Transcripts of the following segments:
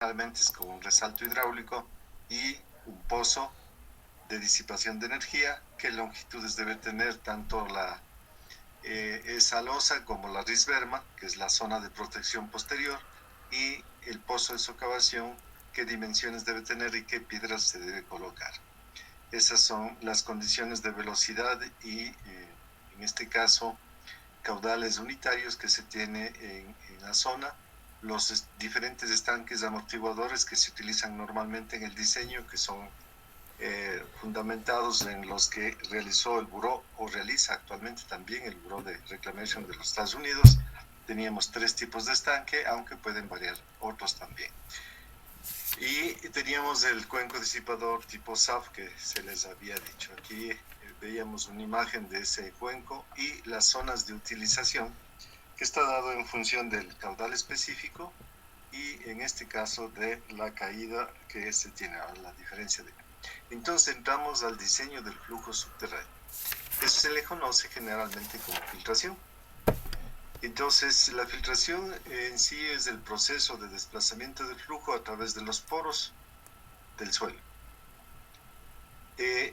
generalmente es con un resalto hidráulico y un pozo de disipación de energía. ¿Qué longitudes debe tener tanto esa losa como la risberma, que es la zona de protección posterior, y el pozo de socavación, qué dimensiones debe tener y qué piedras se debe colocar? Esas son las condiciones de velocidad y, en este caso, caudales unitarios que se tiene en la zona, los diferentes estanques amortiguadores que se utilizan normalmente en el diseño, que son fundamentados en los que realizó el Buró o realiza actualmente también el Buró de Reclamation de los Estados Unidos. Teníamos 3 tipos de estanque, aunque pueden variar otros también. Y teníamos el cuenco disipador tipo SAF que se les había dicho. Aquí veíamos una imagen de ese cuenco y las zonas de utilización, que está dado en función del caudal específico y en este caso de la caída que se tiene, la diferencia de... Entonces entramos al diseño del flujo subterráneo. Eso se le conoce generalmente como filtración. Entonces la filtración en sí es el proceso de desplazamiento del flujo a través de los poros del suelo.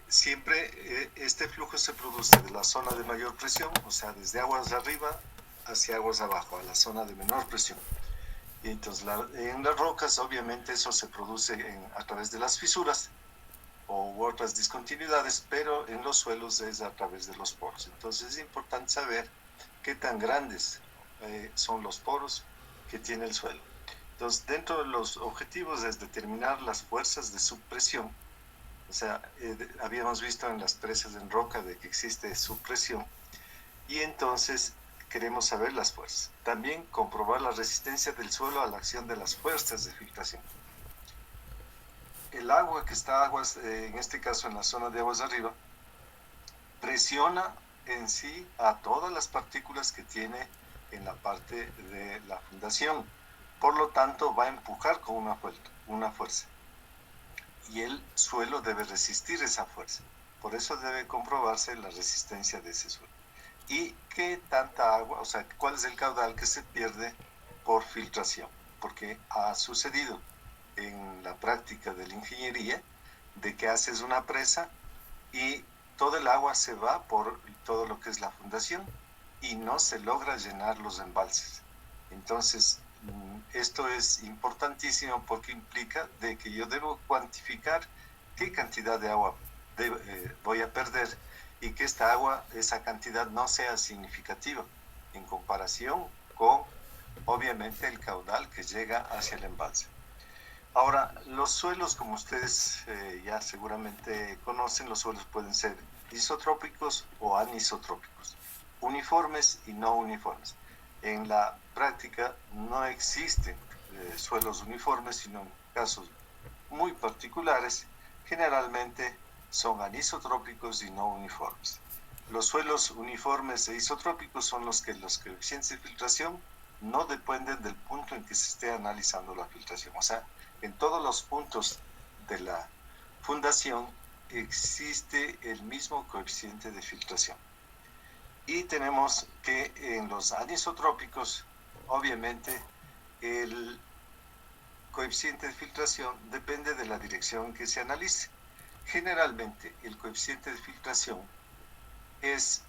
Siempre este flujo se produce de la zona de mayor presión, o sea, desde aguas arriba hacia aguas abajo, a la zona de menor presión. Y entonces en las rocas obviamente eso se produce a través de las fisuras u otras discontinuidades, pero en los suelos es a través de los poros. Entonces es importante saber qué tan grandes son los poros que tiene el suelo. Entonces, dentro de los objetivos es determinar las fuerzas de subpresión. O sea, habíamos visto en las presas en roca de que existe subpresión, y entonces queremos saber las fuerzas. También comprobar la resistencia del suelo a la acción de las fuerzas de filtración. El agua que está en este caso en la zona de aguas arriba, presiona en sí a todas las partículas que tiene en la parte de la fundación. Por lo tanto, va a empujar con una fuerza. Y el suelo debe resistir esa fuerza. Por eso debe comprobarse la resistencia de ese suelo. ¿Y qué tanta agua, o sea, cuál es el caudal que se pierde por filtración? Porque ha sucedido en la práctica de la ingeniería de que haces una presa y todo el agua se va por todo lo que es la fundación y no se logra llenar los embalses. Entonces, esto es importantísimo porque implica de que yo debo cuantificar qué cantidad de agua voy a perder y que esa cantidad no sea significativa en comparación con, obviamente, el caudal que llega hacia el embalse. Ahora, los suelos, como ustedes ya seguramente conocen, los suelos pueden ser isotrópicos o anisotrópicos, uniformes y no uniformes. En la práctica no existen suelos uniformes, sino en casos muy particulares, generalmente son anisotrópicos y no uniformes. Los suelos uniformes e isotrópicos son los coeficientes de filtración no dependen del punto en que se esté analizando la filtración. O sea, en todos los puntos de la fundación existe el mismo coeficiente de filtración. Y tenemos que en los anisotrópicos, obviamente, el coeficiente de filtración depende de la dirección en que se analice. Generalmente, el coeficiente de filtración es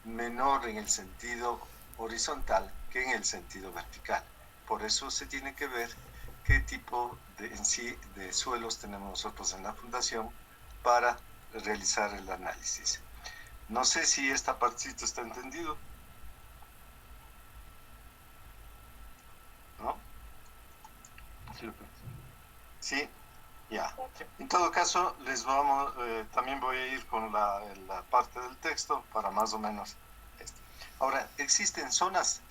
menor en el sentido horizontal que en el sentido vertical. Por eso se tiene que ver qué tipo de suelos tenemos nosotros en la fundación para realizar el análisis. No sé si esta partecita está entendido, ¿no? Sí, ya. En todo caso, también voy a ir con la parte del texto para más o menos esto. Ahora, existen zonas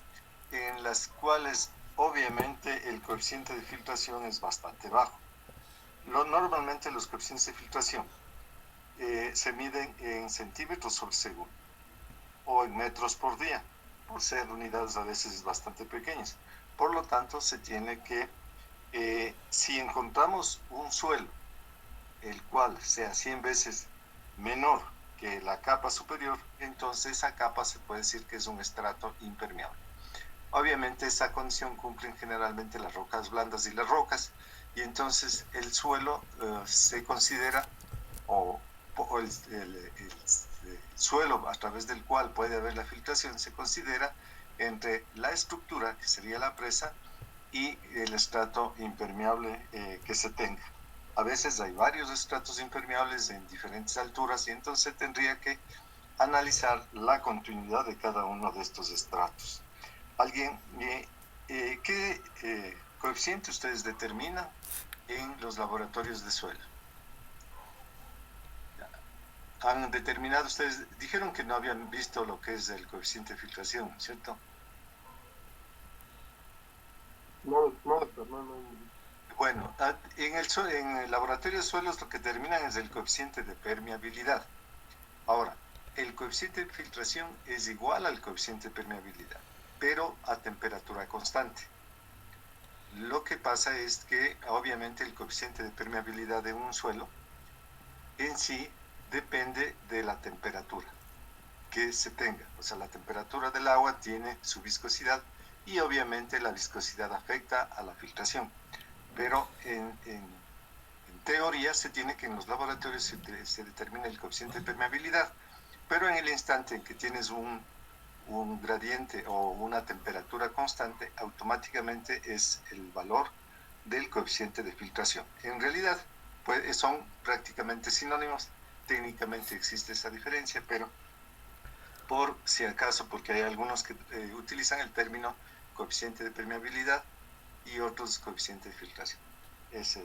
en las cuales obviamente el coeficiente de filtración es bastante bajo. Normalmente los coeficientes de filtración se miden en centímetros sobre segundo o en metros por día, por ser unidades a veces bastante pequeñas. Por lo tanto, se tiene que, si encontramos un suelo el cual sea 100 veces menor que la capa superior, entonces esa capa se puede decir que es un estrato impermeable. Obviamente esa condición cumplen generalmente las rocas blandas y las rocas, y entonces el suelo se considera, o el suelo a través del cual puede haber la filtración, se considera entre la estructura, que sería la presa, y el estrato impermeable que se tenga. A veces hay varios estratos impermeables en diferentes alturas y entonces tendría que analizar la continuidad de cada uno de estos estratos. ¿Alguien, qué coeficiente ustedes determinan en los laboratorios de suelo? Han determinado ustedes, dijeron que no habían visto lo que es el coeficiente de filtración, ¿cierto? No, no, doctor, no. Bueno, en el laboratorio de suelos lo que determinan es el coeficiente de permeabilidad. Ahora, el coeficiente de filtración es igual al coeficiente de permeabilidad, pero a temperatura constante. Lo que pasa es que obviamente el coeficiente de permeabilidad de un suelo en sí depende de la temperatura que se tenga. O sea, la temperatura del agua tiene su viscosidad y obviamente la viscosidad afecta a la filtración. Pero en teoría se tiene que en los laboratorios se determina el coeficiente de permeabilidad, pero en el instante en que tienes un gradiente o una temperatura constante, automáticamente es el valor del coeficiente de filtración. En realidad, pues, son prácticamente sinónimos. Técnicamente existe esa diferencia, pero por si acaso, porque hay algunos que utilizan el término coeficiente de permeabilidad y otros coeficiente de filtración. Ese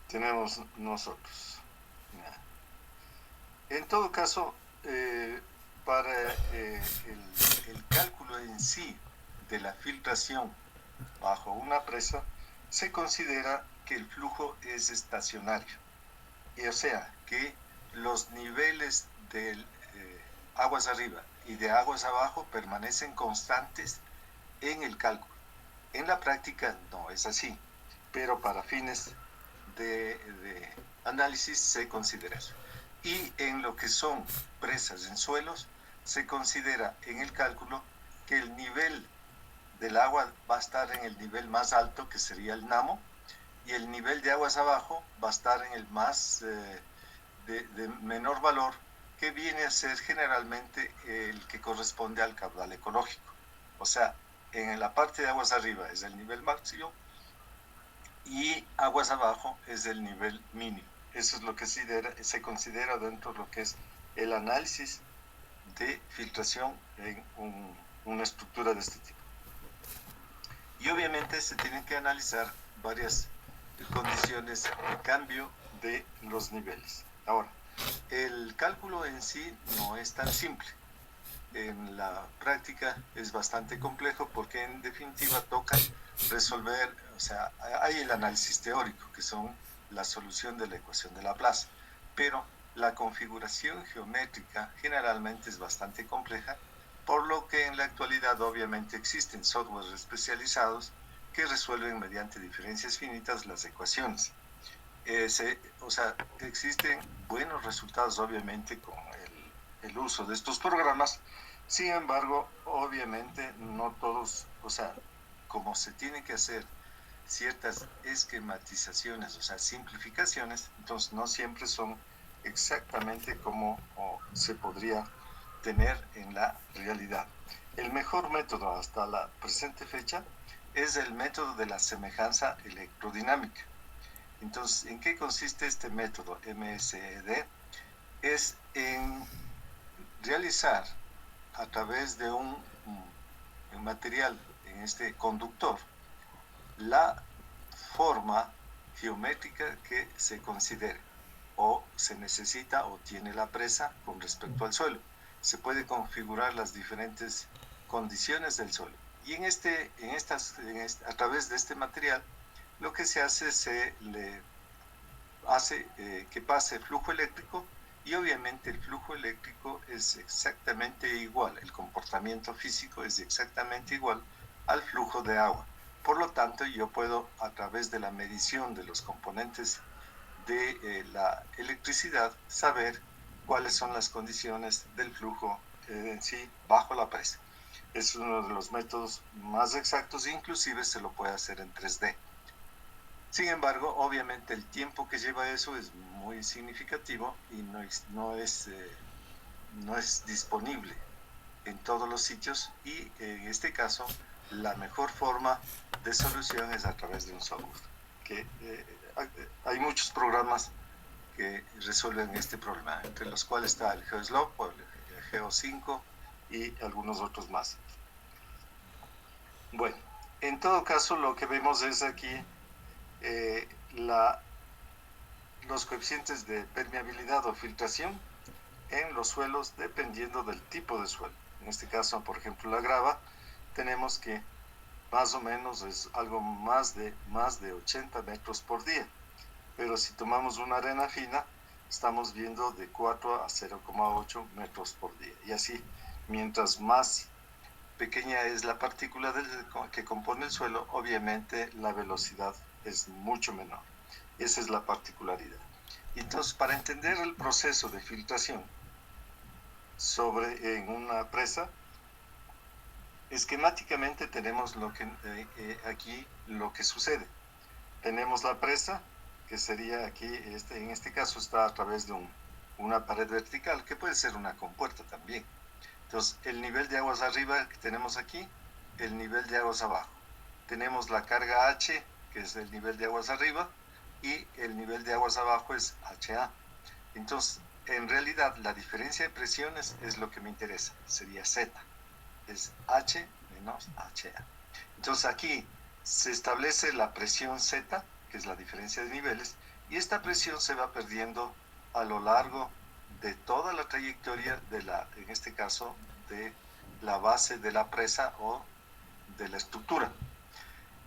tenemos nosotros. En todo caso, para el cálculo en sí de la filtración bajo una presa, se considera que el flujo es estacionario. Y o sea, que los niveles de aguas arriba y de aguas abajo permanecen constantes en el cálculo. En la práctica no es así, pero para fines de análisis se considera eso. Y en lo que son presas en suelos, se considera en el cálculo que el nivel del agua va a estar en el nivel más alto, que sería el NAMO, y el nivel de aguas abajo va a estar en el más de menor valor, que viene a ser generalmente el que corresponde al caudal ecológico. O sea, en la parte de aguas arriba es el nivel máximo y aguas abajo es el nivel mínimo. Eso es lo que se considera dentro de lo que es el análisis de filtración en una estructura de este tipo. Y obviamente se tienen que analizar varias condiciones de cambio de los niveles. Ahora, el cálculo en sí no es tan simple. En la práctica es bastante complejo porque en definitiva toca resolver, o sea, hay el análisis teórico, que son la solución de la ecuación de Laplace, pero la configuración geométrica generalmente es bastante compleja, por lo que en la actualidad obviamente existen softwares especializados que resuelven mediante diferencias finitas las ecuaciones. O sea, existen buenos resultados obviamente con el uso de estos programas. Sin embargo, obviamente no todos, o sea, como se tiene que hacer ciertas esquematizaciones, o sea, simplificaciones, entonces no siempre son exactamente como se podría tener en la realidad. El mejor método hasta la presente fecha es el método de la semejanza electrodinámica. Entonces, ¿en qué consiste este método MSED? Es en realizar a través de un material, en este conductor, la forma geométrica que se considere o se necesita o tiene la presa con respecto al suelo. Se puede configurar las diferentes condiciones del suelo. Y a través de este material, lo que se hace, se le hace que pase flujo eléctrico y obviamente el flujo eléctrico es exactamente igual, el comportamiento físico es exactamente igual al flujo de agua. Por lo tanto, yo puedo a través de la medición de los componentes de la electricidad saber cuáles son las condiciones del flujo en sí bajo la presa. Es uno de los métodos más exactos, inclusive se lo puede hacer en 3D. Sin embargo, obviamente el tiempo que lleva eso es muy significativo y no es disponible en todos los sitios, y en este caso la mejor forma de solución es a través de un software. Hay muchos programas que resuelven este problema, entre los cuales está el GeoSlope o el Geo5 y algunos otros más. Bueno, en todo caso lo que vemos es aquí los coeficientes de permeabilidad o filtración en los suelos dependiendo del tipo de suelo. En este caso, por ejemplo, la grava, tenemos que más o menos es algo más de 80 metros por día. Pero si tomamos una arena fina, estamos viendo de 4 a 0,8 metros por día. Y así, mientras más pequeña es la partícula que compone el suelo, obviamente la velocidad es mucho menor. Esa es la particularidad. Entonces, para entender el proceso de filtración en una presa, esquemáticamente tenemos aquí lo que sucede. Tenemos la presa, que sería aquí, en este caso está a través de una pared vertical, que puede ser una compuerta también. Entonces, el nivel de aguas arriba que tenemos aquí, el nivel de aguas abajo. Tenemos la carga H, que es el nivel de aguas arriba, y el nivel de aguas abajo es HA. Entonces, en realidad, la diferencia de presiones es lo que me interesa, sería Z, es H menos HA. Entonces, aquí se establece la presión Z, que es la diferencia de niveles, y esta presión se va perdiendo a lo largo de toda la trayectoria en este caso, de la base de la presa o de la estructura.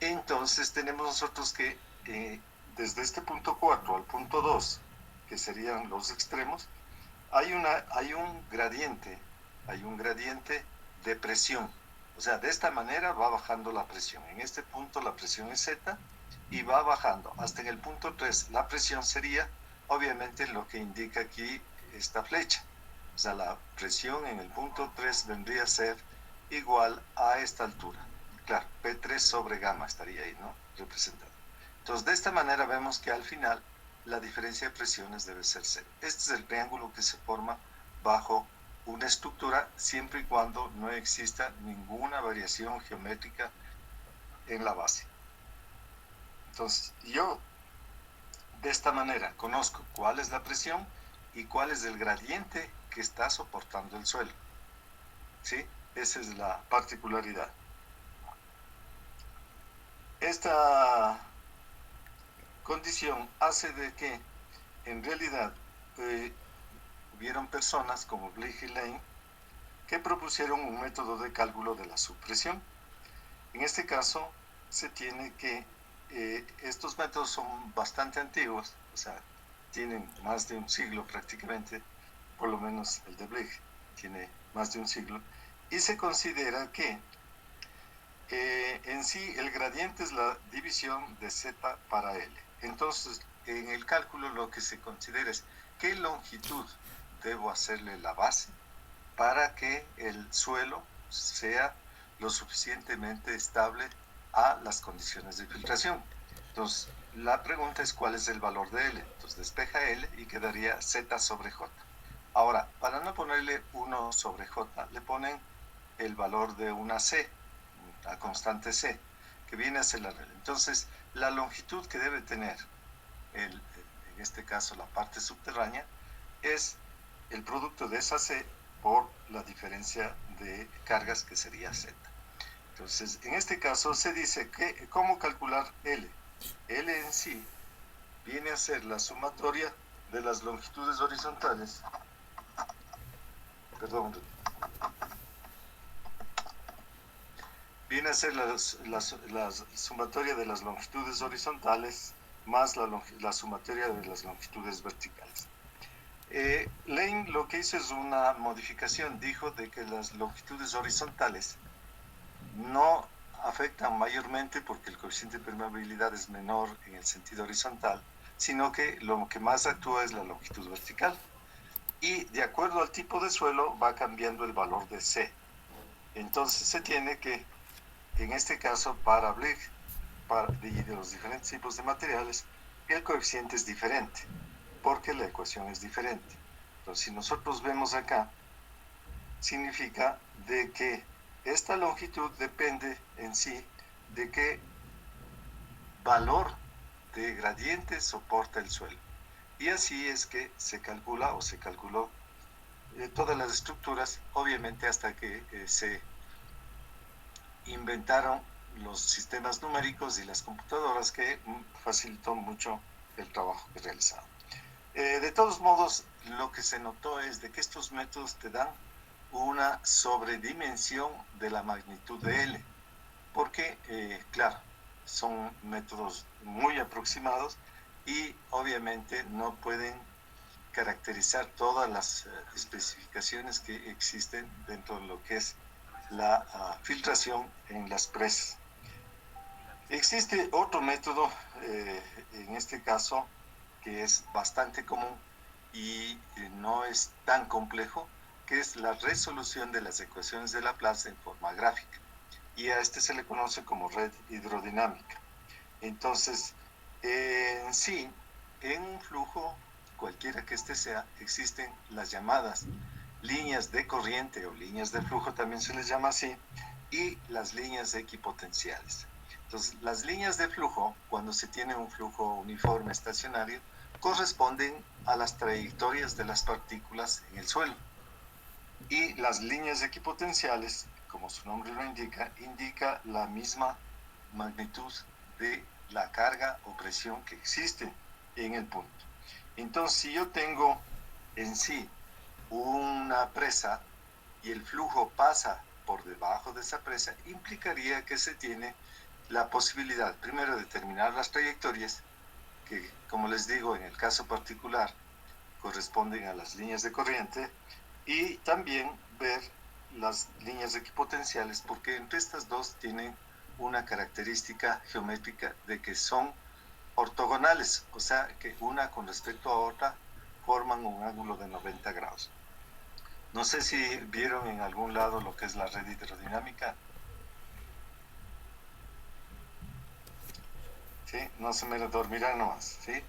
Entonces tenemos nosotros que desde este punto 4 al punto 2, que serían los extremos, hay un gradiente de presión. O sea, de esta manera va bajando la presión. En este punto la presión es Z y va bajando. Hasta en el punto 3 la presión sería, obviamente, lo que indica aquí esta flecha. O sea, la presión en el punto 3 vendría a ser igual a esta altura. Claro, P3 sobre gamma estaría ahí, ¿no? Representado. Entonces, de esta manera vemos que al final la diferencia de presiones debe ser cero. Este es el triángulo que se forma bajo una estructura siempre y cuando no exista ninguna variación geométrica en la base. Entonces, yo de esta manera conozco cuál es la presión y cuál es el gradiente que está soportando el suelo. ¿Sí? Esa es la particularidad. Esta condición hace de que en realidad hubieron personas como Blake y Lane que propusieron un método de cálculo de la subpresión. En este caso se tiene que estos métodos son bastante antiguos, o sea, tienen más de un siglo prácticamente, por lo menos el de Blake tiene más de un siglo, y se considera que en sí el gradiente es la división de Z para L. Entonces, en el cálculo lo que se considera es qué longitud debo hacerle la base para que el suelo sea lo suficientemente estable a las condiciones de filtración. Entonces, la pregunta es cuál es el valor de L. Entonces, despeja L y quedaría Z sobre J. Ahora, para no ponerle 1 sobre J, le ponen el valor de una C, la constante C, que viene a ser la regla. Entonces, la longitud que debe tener, en este caso la parte subterránea, es el producto de esa C por la diferencia de cargas, que sería Z. Entonces, en este caso se dice que cómo calcular L. L en sí viene a ser la sumatoria de las longitudes horizontales. Perdón. Viene a ser la sumatoria de las longitudes horizontales más la sumatoria de las longitudes verticales. Lane lo que hizo es una modificación, dijo de que las longitudes horizontales no afectan mayormente porque el coeficiente de permeabilidad es menor en el sentido horizontal, sino que lo que más actúa es la longitud vertical. Y de acuerdo al tipo de suelo va cambiando el valor de C. Entonces se tiene que, en este caso para Blake, de los diferentes tipos de materiales, el coeficiente es diferente, porque la ecuación es diferente. Entonces, si nosotros vemos acá, significa de que esta longitud depende en sí de qué valor de gradiente soporta el suelo. Y así es que se calcula o se calculó todas las estructuras, obviamente hasta que se inventaron los sistemas numéricos y las computadoras que facilitó mucho el trabajo que realizaban. De todos modos, lo que se notó es de que estos métodos te dan una sobredimensión de la magnitud de L, porque, claro, son métodos muy aproximados y obviamente no pueden caracterizar todas las especificaciones que existen dentro de lo que es la filtración en las presas. Existe otro método, en este caso, que es bastante común y no es tan complejo, que es la resolución de las ecuaciones de Laplace en forma gráfica. Y a este se le conoce como red hidrodinámica. Entonces, en sí, en un flujo, cualquiera que este sea, existen las llamadas líneas de corriente o líneas de flujo, también se les llama así, y las líneas equipotenciales. Entonces, las líneas de flujo, cuando se tiene un flujo uniforme estacionario, corresponden a las trayectorias de las partículas en el suelo. Y las líneas equipotenciales, como su nombre lo indica, indica la misma magnitud de la carga o presión que existe en el punto. Entonces, si yo tengo en sí una presa y el flujo pasa por debajo de esa presa, implicaría que se tiene la posibilidad, primero, de determinar las trayectorias, que, como les digo, en el caso particular, corresponden a las líneas de corriente, y también ver las líneas equipotenciales, porque entre estas dos tienen una característica geométrica de que son ortogonales, o sea, que una con respecto a otra forman un ángulo de 90 grados. No sé si vieron en algún lado lo que es la red hidrodinámica. ¿Sí? No se me dormirán nomás, ¿sí?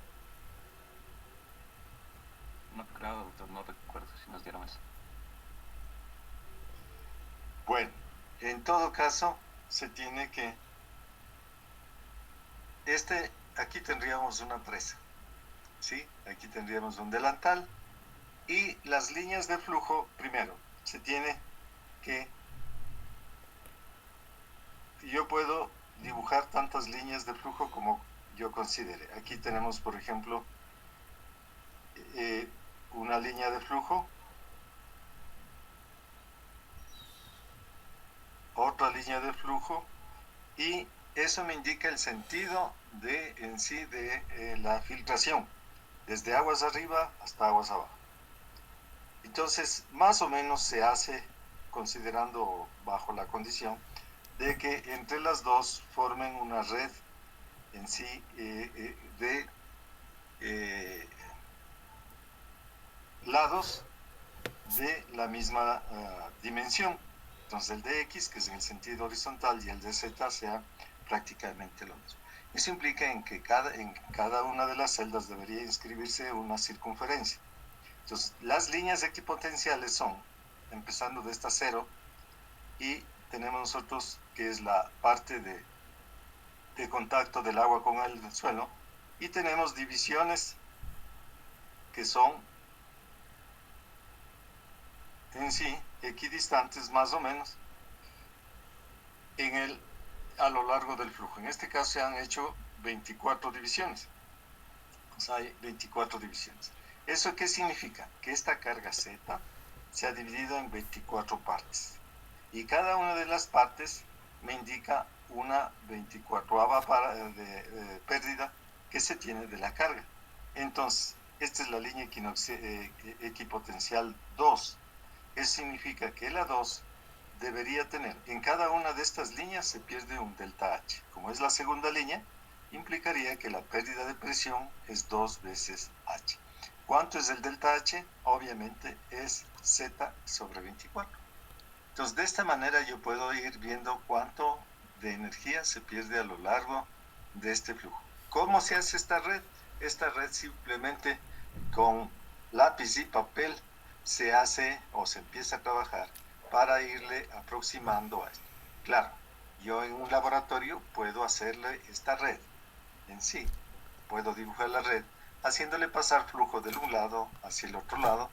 No creo, doctor, no recuerdo si nos dieron eso. Bueno, en todo caso, se tiene que... aquí tendríamos una presa, ¿sí? Aquí tendríamos un delantal y las líneas de flujo, primero, se tiene que... Yo puedo dibujar tantas líneas de flujo como yo considere. Aquí tenemos, por ejemplo, una línea de flujo, otra línea de flujo, y eso me indica el sentido de en sí de la filtración, desde aguas arriba hasta aguas abajo. Entonces, más o menos se hace considerando bajo la condición de que entre las dos formen una red en sí de lados de la misma dimensión. Entonces el de X, que es en el sentido horizontal, y el de Z sea prácticamente lo mismo. Eso implica en que en cada una de las celdas debería inscribirse una circunferencia. Entonces, las líneas equipotenciales son, empezando de esta cero, y tenemos nosotros que es la parte de contacto del agua con el suelo, y tenemos divisiones que son en sí equidistantes más o menos a lo largo del flujo. En este caso se han hecho 24 divisiones. O sea, hay 24 divisiones. ¿Eso qué significa? Que esta carga Z se ha dividido en 24 partes. Y cada una de las partes me indica una 24ava pérdida que se tiene de la carga. Entonces, esta es la línea equipotencial 2. Eso significa que la 2 debería tener, en cada una de estas líneas se pierde un delta H. Como es la segunda línea, implicaría que la pérdida de presión es 2 veces H. ¿Cuánto es el delta H? Obviamente es Z sobre 24. Entonces, de esta manera yo puedo ir viendo cuánto de energía se pierde a lo largo de este flujo. ¿Cómo se hace esta red? Esta red simplemente con lápiz y papel se hace o se empieza a trabajar para irle aproximando a esto. Claro, yo en un laboratorio puedo hacerle esta red en sí, puedo dibujar la red haciéndole pasar flujo de un lado hacia el otro lado,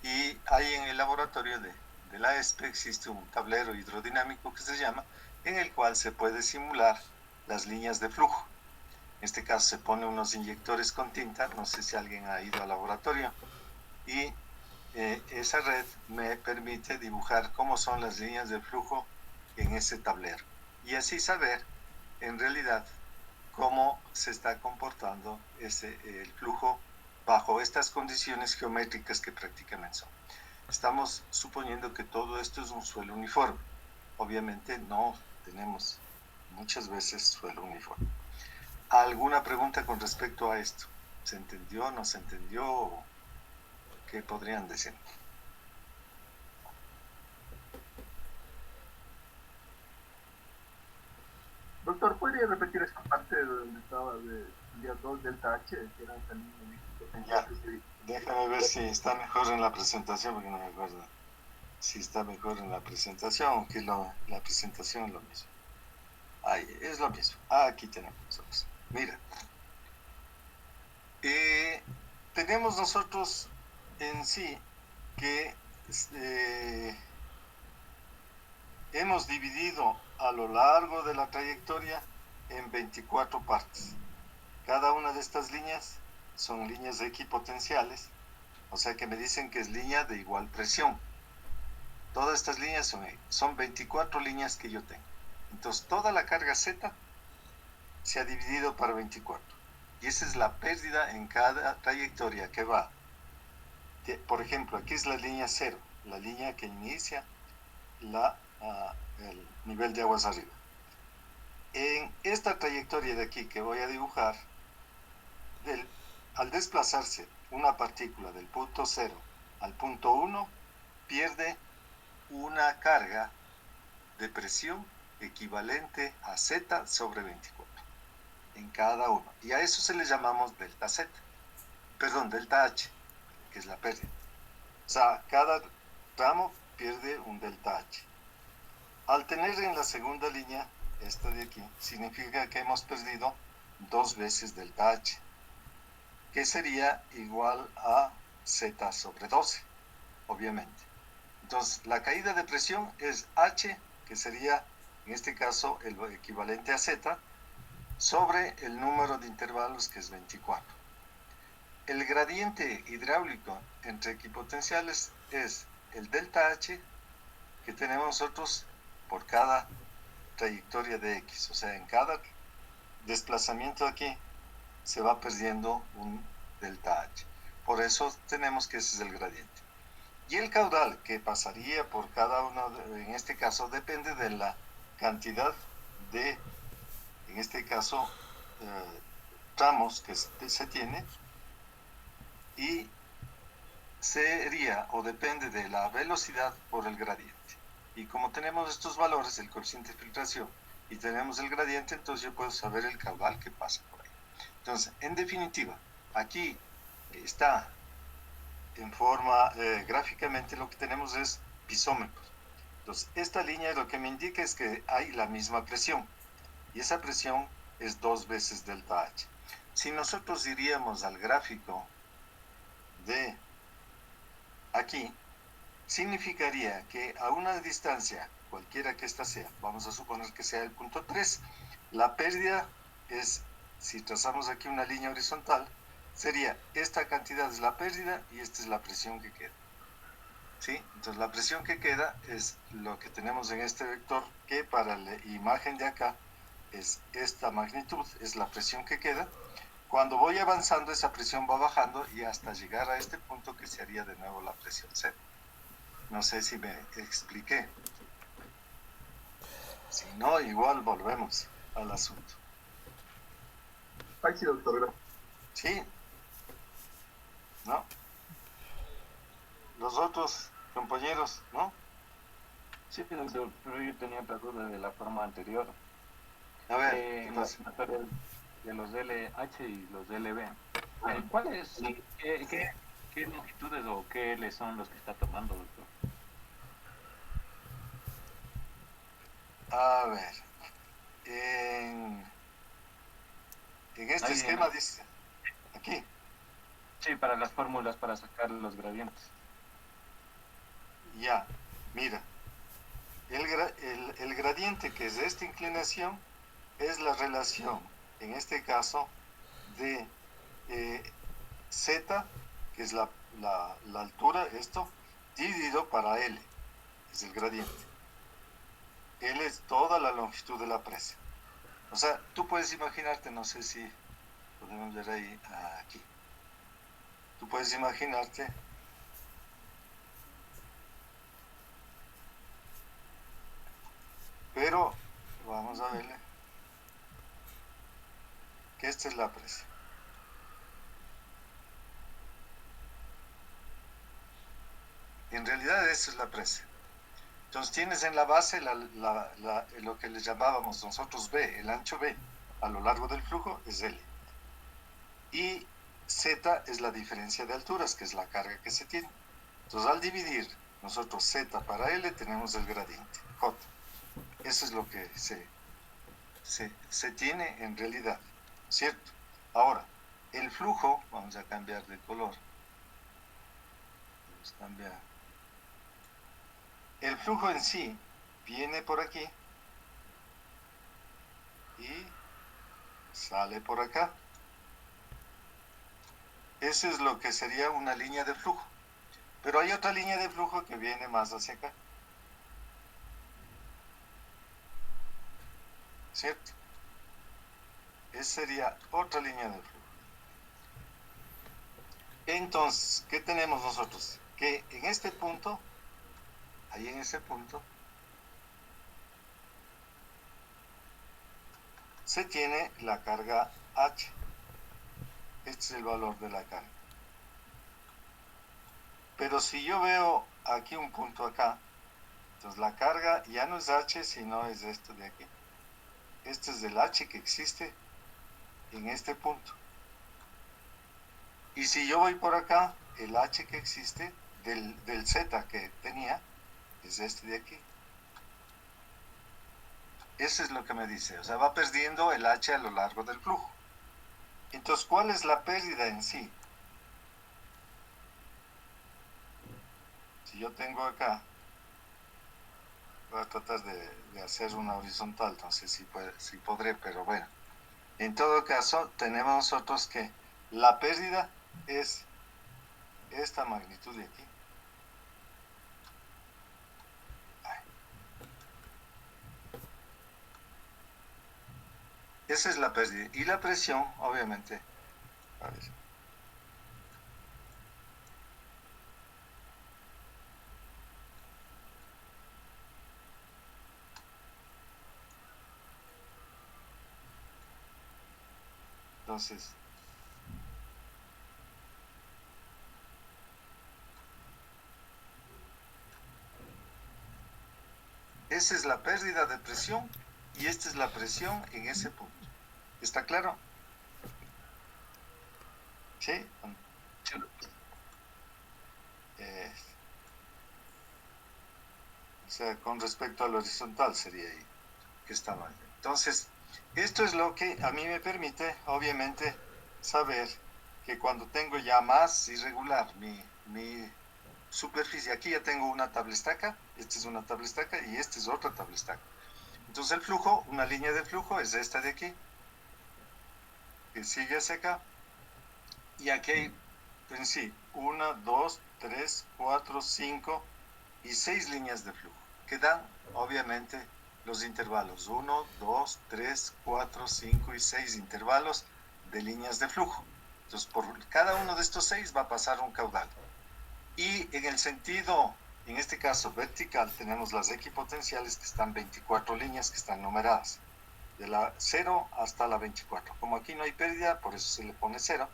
y ahí en el laboratorio de la ESPE existe un tablero hidrodinámico que se llama, en el cual se puede simular las líneas de flujo. En este caso se pone unos inyectores con tinta, no sé si alguien ha ido al laboratorio, y esa red me permite dibujar cómo son las líneas de flujo en ese tablero, y así saber en realidad cómo se está comportando el flujo bajo estas condiciones geométricas que prácticamente son. Estamos suponiendo que todo esto es un suelo uniforme. Obviamente no tenemos muchas veces suelo uniforme. ¿Alguna pregunta con respecto a esto? ¿Se entendió, no se entendió? ¿Qué podrían decir? Doctor, ¿podría repetir esta parte de donde estaba del día 2 delta H, que era esta línea Ya, déjame ver si está mejor en la presentación, porque no me acuerdo si está mejor en la presentación, aunque la presentación es lo mismo. Ahí, es lo mismo. Aquí tenemos nosotros. Mira, tenemos nosotros en sí que hemos dividido a lo largo de la trayectoria en 24 partes. Cada una de estas líneas son líneas equipotenciales, o sea que me dicen que es línea de igual presión. Todas estas líneas son 24 líneas que yo tengo. Entonces toda la carga Z se ha dividido para 24. Y esa es la pérdida en cada trayectoria que va. Por ejemplo, aquí es la línea 0, la línea que inicia el nivel de aguas arriba. En esta trayectoria de aquí que voy a dibujar, al desplazarse una partícula del punto 0 al punto 1, pierde una carga de presión equivalente a Z sobre 24 en cada uno. Y a eso se le llamamos delta Z. Perdón, delta H, que es la pérdida. O sea, cada tramo pierde un delta H. Al tener en la segunda línea, esta de aquí, significa que hemos perdido 2 veces delta H, que sería igual a Z sobre 12, obviamente. Entonces, la caída de presión es H, que sería, en este caso, el equivalente a Z, sobre el número de intervalos, que es 24. El gradiente hidráulico entre equipotenciales es el delta H que tenemos nosotros por cada trayectoria de X. O sea, en cada desplazamiento aquí se va perdiendo un delta H. Por eso tenemos que ese es el gradiente. Y el caudal que pasaría por cada uno, en este caso, depende de la cantidad de, en este caso, tramos que se tiene, y sería o depende de la velocidad por el gradiente. Y como tenemos estos valores, el coeficiente de filtración, y tenemos el gradiente, entonces yo puedo saber el caudal que pasa por ahí. Entonces, en definitiva, aquí está en forma, gráficamente lo que tenemos es pisómetros. Entonces, esta línea lo que me indica es que hay la misma presión, y esa presión es 2 veces delta H. Si nosotros iríamos al gráfico de aquí, significaría que a una distancia, cualquiera que ésta sea, vamos a suponer que sea el punto 3, la pérdida es, si trazamos aquí una línea horizontal, sería esta cantidad es la pérdida y esta es la presión que queda. ¿Sí? Entonces la presión que queda es lo que tenemos en este vector, que para la imagen de acá es esta magnitud, es la presión que queda. Cuando voy avanzando, esa presión va bajando y hasta llegar a este punto que se haría de nuevo la presión cero. No sé si me expliqué. Si no, igual volvemos al asunto. Ay, sí, doctor, gracias. ¿Sí? ¿No? Los otros compañeros, ¿no? Sí, doctor, pero yo tenía otra duda de la forma anterior. A ver, ¿qué pasa? de los LH y los LB. ¿Cuáles, qué longitudes o qué L son los que está tomando, doctor? A ver, en este Ahí esquema dice, aquí, sí, para las fórmulas para sacar los gradientes. ya, mira, el gradiente que es de esta inclinación es la relación, en este caso, de z, que es la altura, esto, dividido para L, es el gradiente. L es toda la longitud de la presa. O sea, tú puedes imaginarte, no sé si podemos ver ahí, aquí. Tú puedes imaginarte pero vamos a verle que esta es la presa. En realidad esta es la presa. Entonces tienes en la base lo que le llamábamos nosotros B, el ancho B, a lo largo del flujo es L. Y Z es la diferencia de alturas, que es la carga que se tiene. Entonces al dividir nosotros Z para L tenemos el gradiente, J. Eso es lo que se tiene en realidad, ¿cierto? Ahora, el flujo, vamos a cambiar de color. Vamos a cambiar. El flujo en sí viene por aquí y sale por acá. Ese es lo que sería una línea de flujo. Pero hay otra línea de flujo que viene más hacia acá. ¿Cierto? Esa sería otra línea de flujo. Entonces, ¿qué tenemos nosotros? Que en este punto, ahí en ese punto, se tiene la carga H. Este es el valor de la carga. Pero si yo veo aquí un punto acá, entonces la carga ya no es H, sino es esto de aquí. Este es el H que existe en este punto. Y si yo voy por acá, el H que existe del Z que tenía es este de aquí. Eso es lo que me dice. O sea, va perdiendo el H a lo largo del flujo. Entonces, ¿cuál es la pérdida en sí? Si yo tengo acá, voy a tratar de hacer una horizontal, no sé si podré, pero bueno. En todo caso, tenemos nosotros que la pérdida es esta magnitud de aquí. Esa es la pérdida. Y la presión, obviamente, a ver. Entonces, esa es la pérdida de presión y esta es la presión en ese punto. ¿Está claro? ¿Sí? O sea, con respecto al horizontal sería ahí que está mal. Entonces, esto es lo que a mí me permite, obviamente, saber que cuando tengo ya más irregular mi superficie, aquí ya tengo una tabla estaca, esta es una tabla estaca y esta es otra tabla estaca. Entonces el flujo, una línea de flujo es esta de aquí, que sigue hacia acá, y aquí hay en sí 1, 2, 3, 4, 5 y 6 líneas de flujo, que dan obviamente los intervalos 1, 2, 3, 4, 5 y 6 intervalos de líneas de flujo. Entonces, por cada uno de estos 6 va a pasar un caudal. Y en el sentido, en este caso vertical, tenemos las equipotenciales que están 24 líneas que están numeradas, de la 0 hasta la 24. Como aquí no hay pérdida, por eso se le pone 0,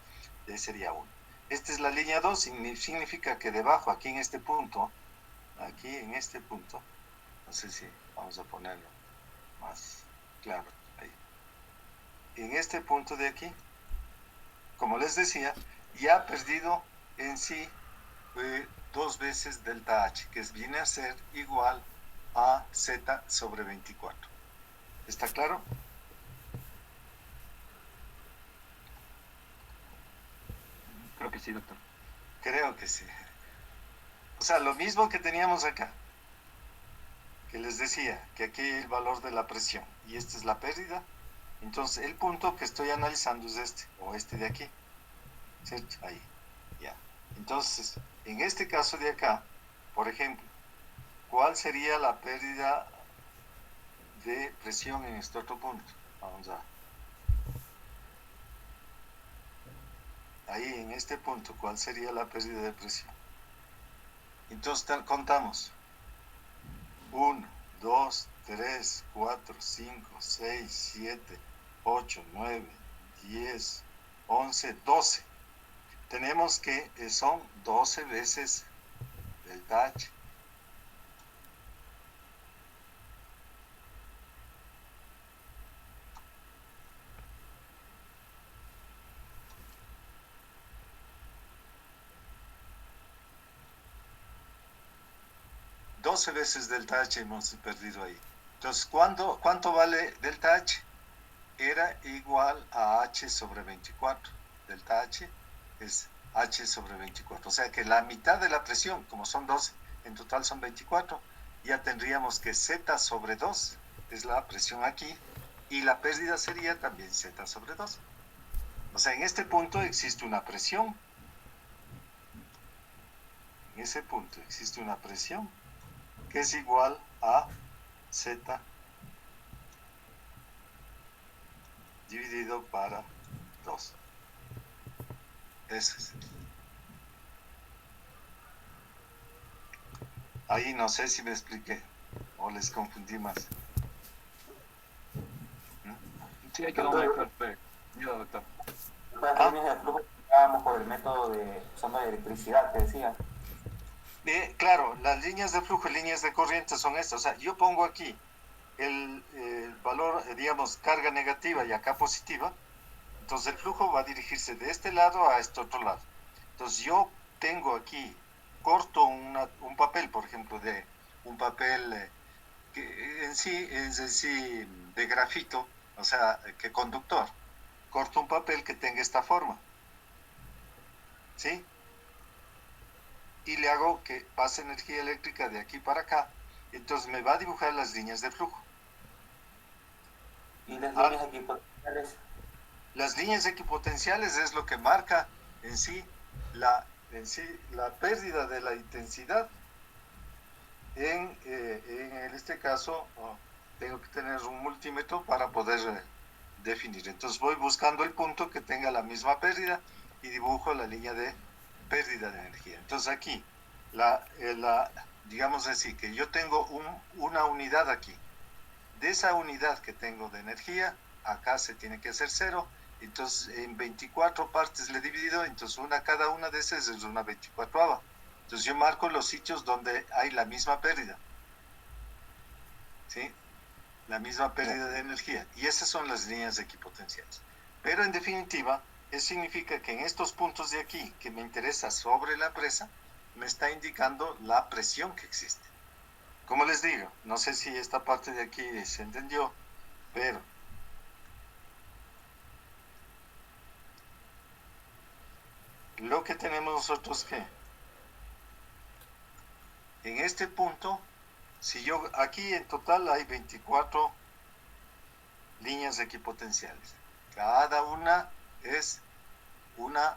y ahí sería 1. Esta es la línea 2, significa que debajo, aquí en este punto, no sé si vamos a ponerlo más claro ahí. en este punto de aquí, como les decía, ya ha perdido en sí 2 veces delta H, que viene a ser igual a Z sobre 24. ¿Está claro? Creo que sí, doctor. Creo que sí. O sea, lo mismo que teníamos acá, que les decía, que aquí hay el valor de la presión, y esta es la pérdida. Entonces, el punto que estoy analizando es este, o este de aquí, ¿cierto? Ahí, ya. Entonces, en este caso de acá, por ejemplo, ¿cuál sería la pérdida de presión en este otro punto? Vamos a... Ahí, en este punto, ¿cuál sería la pérdida de presión? Entonces, contamos. 1, 2, 3, 4, 5, 6, 7, 8, 9, 10, 11, 12. Tenemos que son 12 veces delta H. Doce veces delta H hemos perdido ahí. Entonces, ¿cuánto vale delta H? Era igual a H sobre 24. Delta H es H sobre 24. O sea que la mitad de la presión, como son 12, en total son 24, ya tendríamos que Z sobre 2 es la presión aquí, y la pérdida sería también Z sobre 2. O sea, en este punto existe una presión. En ese punto existe una presión que es igual a Z dividido para 2. Eso es. Ahí no sé si me expliqué o les confundí más. Sí, hay que dar mejor. Yo, doctor. Las líneas de flujo estábamos por el método de sonda de electricidad, que decía. Claro, las líneas de flujo y líneas de corriente son estas. O sea, yo pongo aquí el valor, digamos, carga negativa y acá positiva. Entonces el flujo va a dirigirse de este lado a este otro lado. Entonces yo tengo aquí, corto un papel, por ejemplo, de un papel que en sí es de grafito, o sea, que conductor. Corto un papel que tenga esta forma, ¿sí? Y le hago que pase energía eléctrica de aquí para acá, entonces me va a dibujar las líneas de flujo. ¿Y las líneas equipotenciales? Las líneas equipotenciales es lo que marca en sí la pérdida de la intensidad. En este caso, tengo que tener un multímetro para poder definir. Entonces voy buscando el punto que tenga la misma pérdida y dibujo la línea de pérdida de energía. Entonces aquí, digamos así, que yo tengo una unidad aquí. De esa unidad que tengo de energía, acá se tiene que hacer 0. Entonces en 24 partes le he dividido, entonces cada una de esas es una 24ava. Entonces yo marco los sitios donde hay la misma pérdida, ¿sí? La misma pérdida de energía. Y esas son las líneas equipotenciales. Pero en definitiva, eso significa que en estos puntos de aquí, que me interesa sobre la presa, me está indicando la presión que existe. Como les digo, no sé si esta parte de aquí se entendió, pero lo que tenemos nosotros que en este punto, si yo aquí en total hay 24 líneas equipotenciales. Cada una es una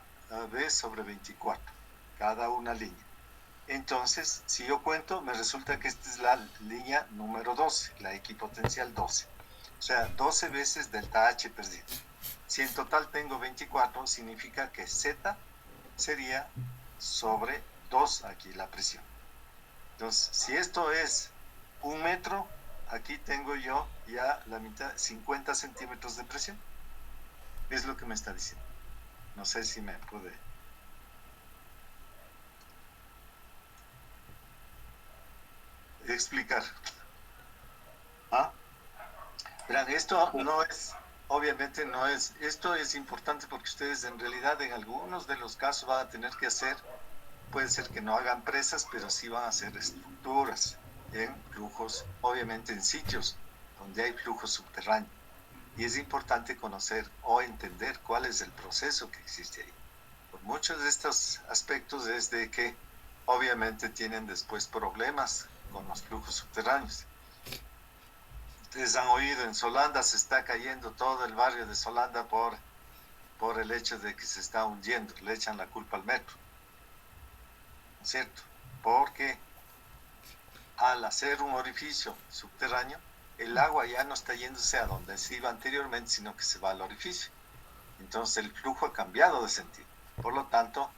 vez sobre 24, cada una línea. Entonces, si yo cuento, me resulta que esta es la línea número 12, la equipotencial 12. O sea, 12 veces delta H perdido. Si en total tengo 24, significa que Z sería sobre 2 aquí la presión. Entonces, si esto es 1 metro, aquí tengo yo ya la mitad, 50 centímetros de presión. Es lo que me está diciendo. No sé si me pude explicar. ¿Ah? Verán, esto no es obviamente no es, esto es importante porque ustedes en realidad en algunos de los casos van a tener que hacer, puede ser que no hagan presas, pero sí van a hacer estructuras en flujos, obviamente en sitios donde hay flujo subterráneo. Y es importante conocer o entender cuál es el proceso que existe ahí. Por muchos de estos aspectos es de que obviamente tienen después problemas con los flujos subterráneos. Ustedes han oído, en Solanda se está cayendo todo el barrio de Solanda por el hecho de que se está hundiendo, le echan la culpa al metro, ¿no es cierto? Porque al hacer un orificio subterráneo, el agua ya no está yéndose a donde se iba anteriormente, sino que se va al orificio. Entonces el flujo ha cambiado de sentido. Por lo tanto,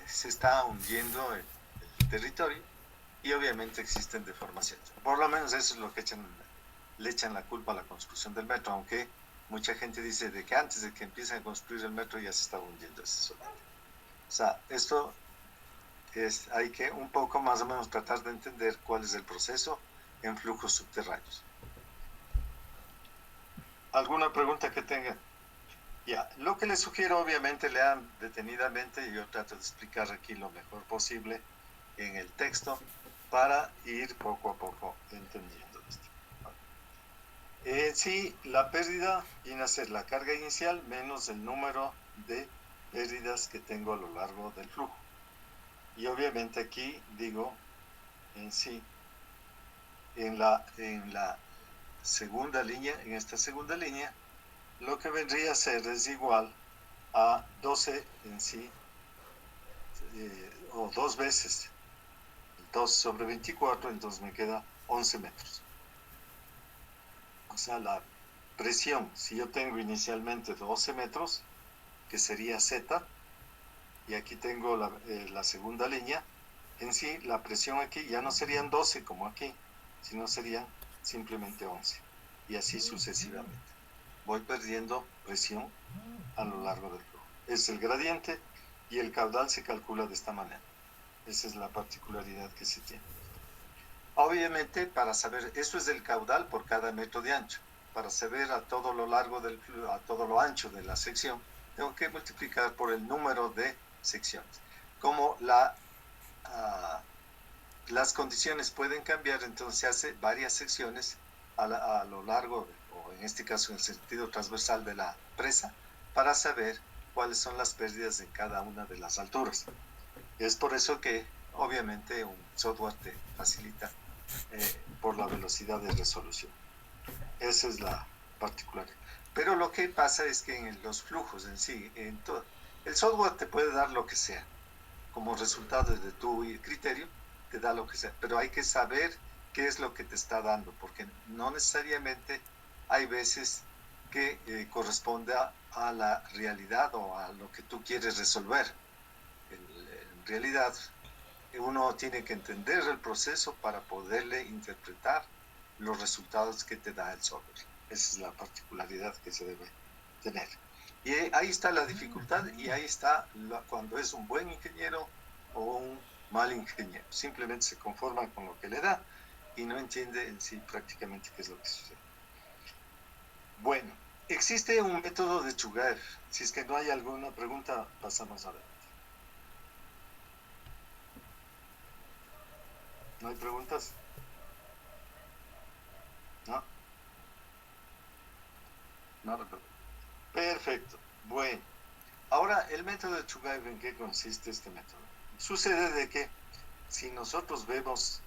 se está hundiendo el territorio y obviamente existen deformaciones. Por lo menos eso es lo que le echan la culpa a la construcción del metro, aunque mucha gente dice de que antes de que empiecen a construir el metro ya se está hundiendo ese solamente. O sea, esto hay que un poco más o menos tratar de entender cuál es el proceso en flujos subterráneos. ¿Alguna pregunta que tengan? Ya, lo que les sugiero, obviamente, lean detenidamente, y yo trato de explicar aquí lo mejor posible en el texto para ir poco a poco entendiendo esto. Sí, la pérdida viene a ser la carga inicial menos el número de pérdidas que tengo a lo largo del flujo. Y obviamente aquí digo en sí, en la segunda línea, en esta segunda línea, lo que vendría a ser es igual a 12 en sí, o 2 veces 2 sobre 24, entonces me queda 11 metros. O sea, la presión, si yo tengo inicialmente 12 metros, que sería Z, y aquí tengo la segunda línea, en sí la presión aquí ya no serían 12 como aquí, sino serían simplemente 11, y así sucesivamente. Voy perdiendo presión a lo largo del flujo. Es el gradiente y el caudal se calcula de esta manera. Esa es la particularidad que se tiene. Obviamente, para saber, eso es el caudal por cada metro de ancho. Para saber a todo lo largo del flujo, a todo lo ancho de la sección, tengo que multiplicar por el número de secciones. Como las condiciones pueden cambiar, entonces se hace varias secciones a lo largo, o en este caso en el sentido transversal de la presa, para saber cuáles son las pérdidas en cada una de las alturas. Es por eso que obviamente un software te facilita por la velocidad de resolución. Esa es la particularidad. Pero lo que pasa es que en los flujos en sí, el software te puede dar lo que sea, como resultado de tu criterio, te da lo que sea, pero hay que saber qué es lo que te está dando, porque no necesariamente hay veces que corresponde a la realidad o a lo que tú quieres resolver. En realidad, uno tiene que entender el proceso para poderle interpretar los resultados que te da el software. Esa es la particularidad que se debe tener. Y ahí está la dificultad, y ahí está cuando es un buen ingeniero o un mal ingeniero. Simplemente se conforma con lo que le da y no entiende en sí prácticamente qué es lo que sucede. Bueno, existe un método de Chugaev. Si es que no hay alguna pregunta, pasamos adelante. ¿No hay preguntas? ¿No? No recuerdo. Perfecto. Bueno, ahora el método de Chugaev, ¿en qué consiste este método? Sucede de que si nosotros vemos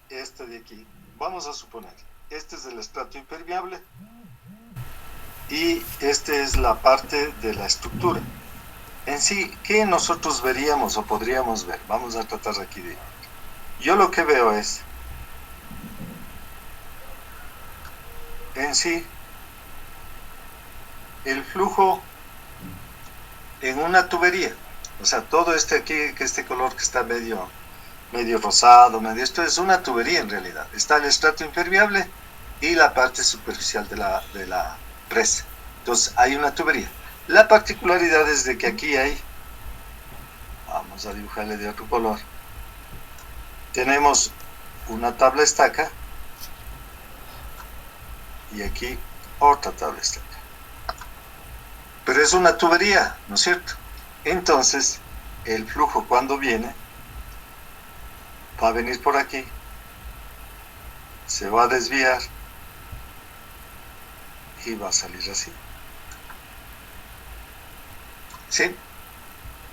este de aquí, vamos a suponer, este es el estrato impermeable y este es la parte de la estructura. En sí, ¿qué nosotros veríamos o podríamos ver? Vamos a tratar aquí de... Yo lo que veo es, en sí, el flujo en una tubería. O sea, todo este aquí, que este color que está medio rosado, esto es una tubería en realidad. Está el estrato impermeable y la parte superficial de la presa. Entonces hay una tubería. La particularidad es de que aquí hay, vamos a dibujarle de otro color, tenemos una tabla estaca y aquí otra tabla está acá. Pero es una tubería, ¿no es cierto? Entonces, el flujo cuando viene, va a venir por aquí, se va a desviar y va a salir así. ¿Sí?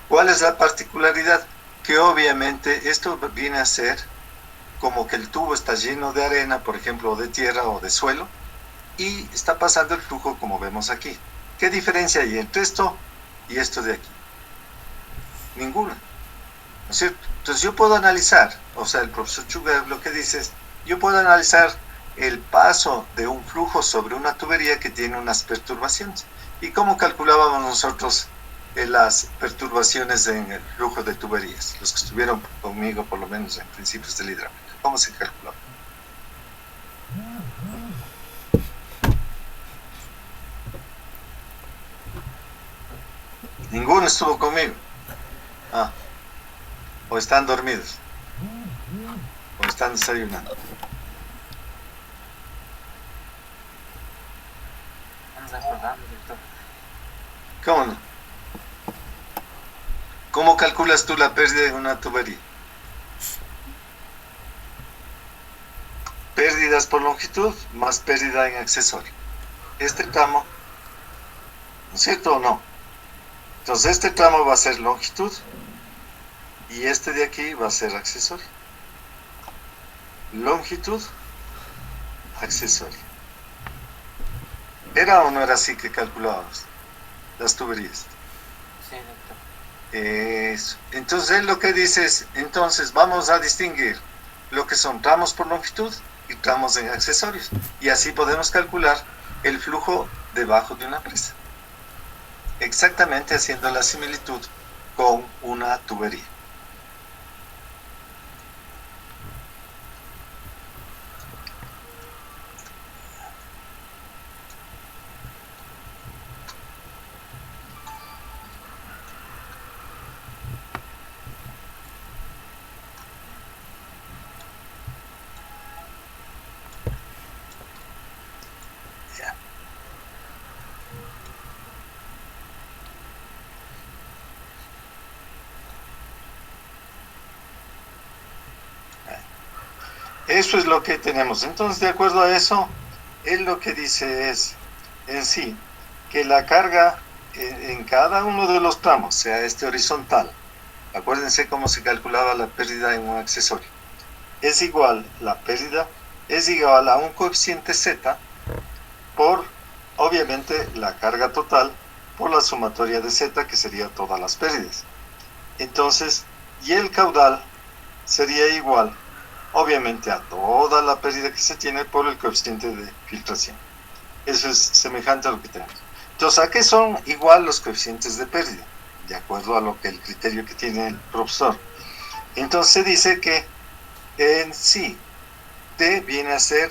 ¿Cuál es la particularidad? Que obviamente esto viene a ser como que el tubo está lleno de arena, por ejemplo, o de tierra o de suelo, y está pasando el flujo como vemos aquí. ¿Qué diferencia hay entre esto y esto de aquí? Ninguna, ¿no es cierto? Entonces yo puedo analizar, o sea, el profesor Chugar lo que dice es, yo puedo analizar el paso de un flujo sobre una tubería que tiene unas perturbaciones. ¿Y cómo calculábamos nosotros las perturbaciones en el flujo de tuberías? Los que estuvieron conmigo, por lo menos en principios del hidráulica. ¿Cómo se calculaba? Ninguno estuvo conmigo. Ah, o están dormidos, o están desayunando. ¿Cómo no? ¿Cómo calculas tú la pérdida de una tubería? Pérdidas por longitud más pérdida en accesorio. Este tramo, ¿no es cierto o no? Entonces este tramo va a ser longitud y este de aquí va a ser accesorio. Longitud, accesorio. ¿Era o no era así que calculábamos las tuberías? Sí, doctor. Eso. Entonces él lo que dice es, entonces vamos a distinguir lo que son tramos por longitud y tramos en accesorios. Y así podemos calcular el flujo debajo de una presa. Exactamente haciendo la similitud con una tubería. Eso es lo que tenemos. Entonces, de acuerdo a eso, él lo que dice es, en sí, que la carga en cada uno de los tramos, sea este horizontal, acuérdense cómo se calculaba la pérdida en un accesorio, es igual, la pérdida es igual a un coeficiente Z por, obviamente, la carga total por la sumatoria de Z, que sería todas las pérdidas. Entonces, y el caudal sería igual, obviamente, a toda la pérdida que se tiene por el coeficiente de filtración. Eso es semejante a lo que tenemos. Entonces, ¿a qué son igual los coeficientes de pérdida? De acuerdo a lo que el criterio que tiene el profesor. Entonces se dice que en sí, T viene a ser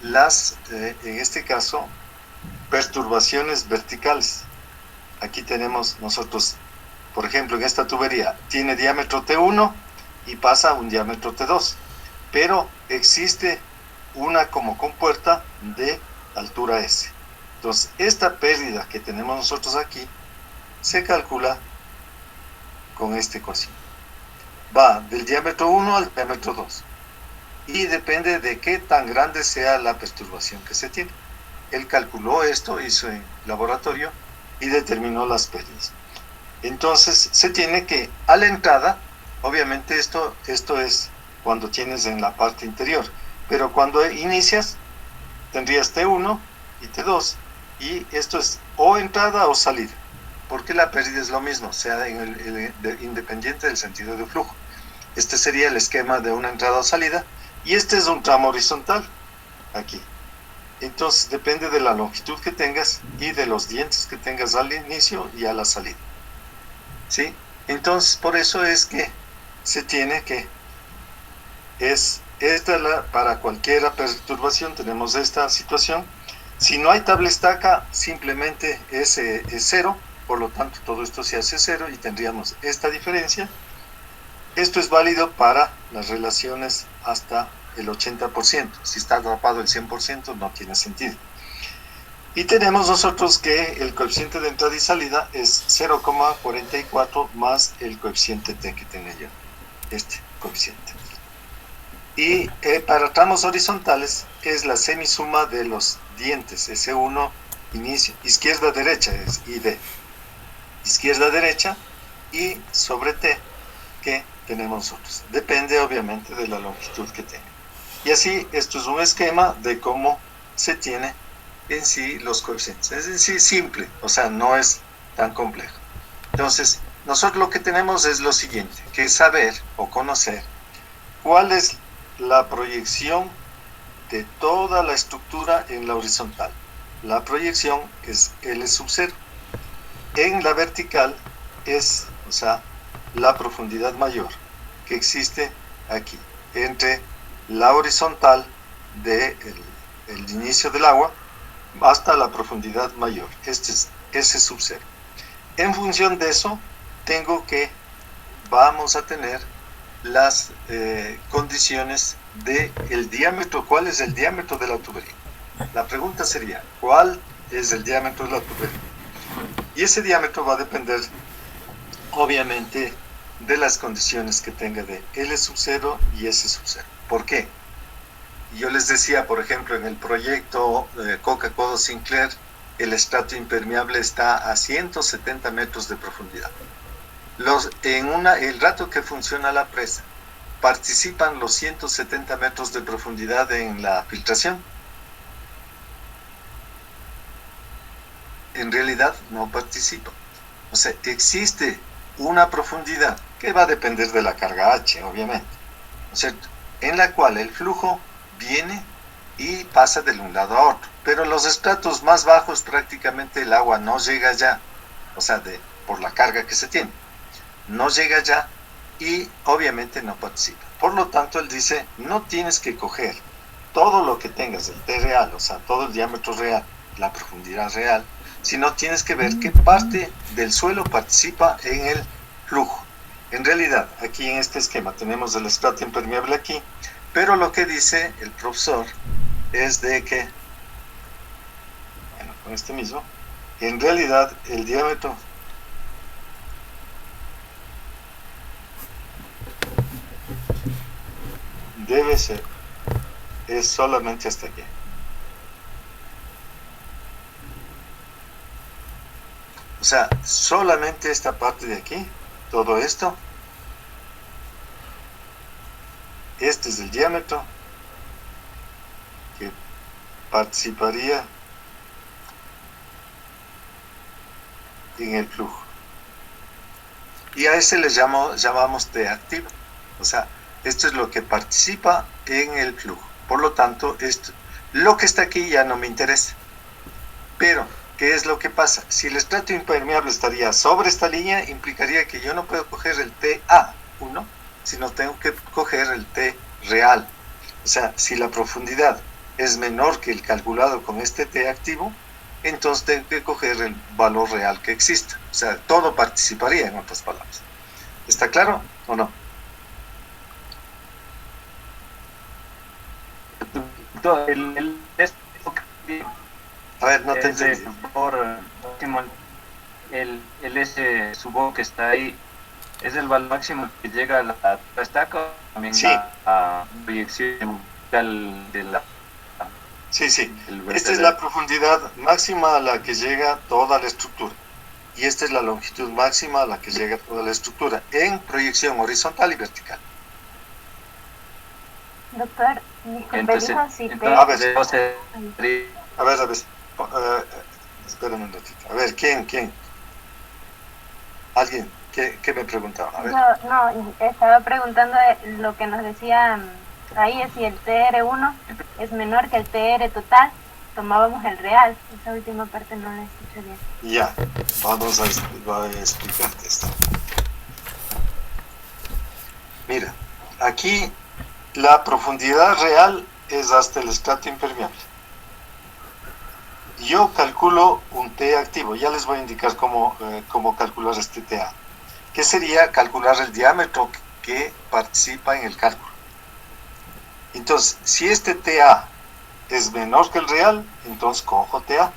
las, en este caso, perturbaciones verticales. Aquí tenemos nosotros, por ejemplo, en esta tubería, tiene diámetro T1 y pasa a un diámetro T2, pero existe una como compuerta de altura S. Entonces, esta pérdida que tenemos nosotros aquí se calcula con este cociente. Va del diámetro 1 al diámetro 2 y depende de qué tan grande sea la perturbación que se tiene. Él calculó esto, hizo en laboratorio y determinó las pérdidas. Entonces, se tiene que, a la entrada, obviamente esto es cuando tienes en la parte interior, pero cuando inicias, tendrías T1 y T2, y esto es o entrada o salida, porque la pérdida es lo mismo, sea independiente del sentido de flujo. Este sería el esquema de una entrada o salida, y este es un tramo horizontal, aquí. Entonces depende de la longitud que tengas y de los dientes que tengas al inicio y a la salida. ¿Sí? Entonces por eso es que se tiene que, para cualquier perturbación tenemos esta situación. Si no hay tabla estaca, simplemente es cero, por lo tanto todo esto se hace cero y tendríamos esta diferencia. Esto es válido para las relaciones hasta el 80%. Si está atrapado el 100% no tiene sentido. Y tenemos nosotros que el coeficiente de entrada y salida es 0,44 más el coeficiente T que tengo yo, este coeficiente. Y para tramos horizontales es la semisuma de los dientes, S1, inicio, izquierda-derecha es ID. Izquierda-derecha y sobre T que tenemos nosotros. Depende obviamente de la longitud que tenga. Y así, esto es un esquema de cómo se tiene en sí los coeficientes. Es decir, simple, o sea, no es tan complejo. Entonces, nosotros lo que tenemos es lo siguiente, que es saber o conocer cuál es la proyección de toda la estructura en la horizontal. La proyección es L sub 0. En la vertical es, o sea, la profundidad mayor que existe aquí, entre la horizontal del el inicio del agua hasta la profundidad mayor. Este es S sub 0. En función de eso, vamos a tener las condiciones del diámetro. ¿Cuál es el diámetro de la tubería? La pregunta sería, ¿cuál es el diámetro de la tubería? Y ese diámetro va a depender, obviamente, de las condiciones que tenga de L sub 0 y S sub 0. ¿Por qué? Yo les decía, por ejemplo, en el proyecto Coca-Cola Sinclair, el estrato impermeable está a 170 metros de profundidad. El rato que funciona la presa, ¿participan los 170 metros de profundidad en la filtración? En realidad no participa. O sea, existe una profundidad que va a depender de la carga H, obviamente, ¿no es cierto?, en la cual el flujo viene y pasa de un lado a otro. Pero los estratos más bajos prácticamente el agua no llega allá, o sea, por la carga que se tiene, no llega allá y obviamente no participa. Por lo tanto, él dice, no tienes que coger todo lo que tengas, el T real, o sea, todo el diámetro real, la profundidad real, sino tienes que ver qué parte del suelo participa en el flujo. En realidad, aquí en este esquema tenemos el estrato impermeable aquí, pero lo que dice el profesor es de que, bueno, con este mismo, en realidad el diámetro debe ser, es solamente hasta aquí. O sea, solamente esta parte de aquí, todo esto, este es el diámetro que participaría en el flujo. Y a ese le llamamos T activo. O sea, esto es lo que participa en el flujo. Por lo tanto, lo que está aquí ya no me interesa. Pero, ¿qué es lo que pasa? Si el estrato impermeable estaría sobre esta línea, implicaría que yo no puedo coger el TA1, sino tengo que coger el T real. O sea, si la profundidad es menor que el calculado con este T activo, entonces tengo que coger el valor real que exista. O sea, todo participaría, en otras palabras. ¿Está claro o no? A ver, no te entendí. El S subo que está ahí, ¿es el valor máximo que llega a la estaca o también sí, a proyección de la... Sí, sí. Esta es la profundidad máxima a la que llega toda la estructura. Y esta es la longitud máxima a la que llega toda la estructura en proyección horizontal y vertical. Doctor, disculpe, Entonces, dijo si a ver, espérame un ratito. A ver, ¿quién? ¿Alguien? ¿Qué me preguntaba? A ver. Yo no, estaba preguntando lo que nos decía ahí, es si el TR1 es menor que el TR total, tomábamos el real. Esa última parte no la escuché bien. Ya, vamos a explicarte esto. Mira, aquí la profundidad real es hasta el estrato impermeable. Yo calculo un T activo, ya les voy a indicar cómo calcular este TA, que sería calcular el diámetro que participa en el cálculo. Entonces, si este TA es menor que el real, entonces cojo TA.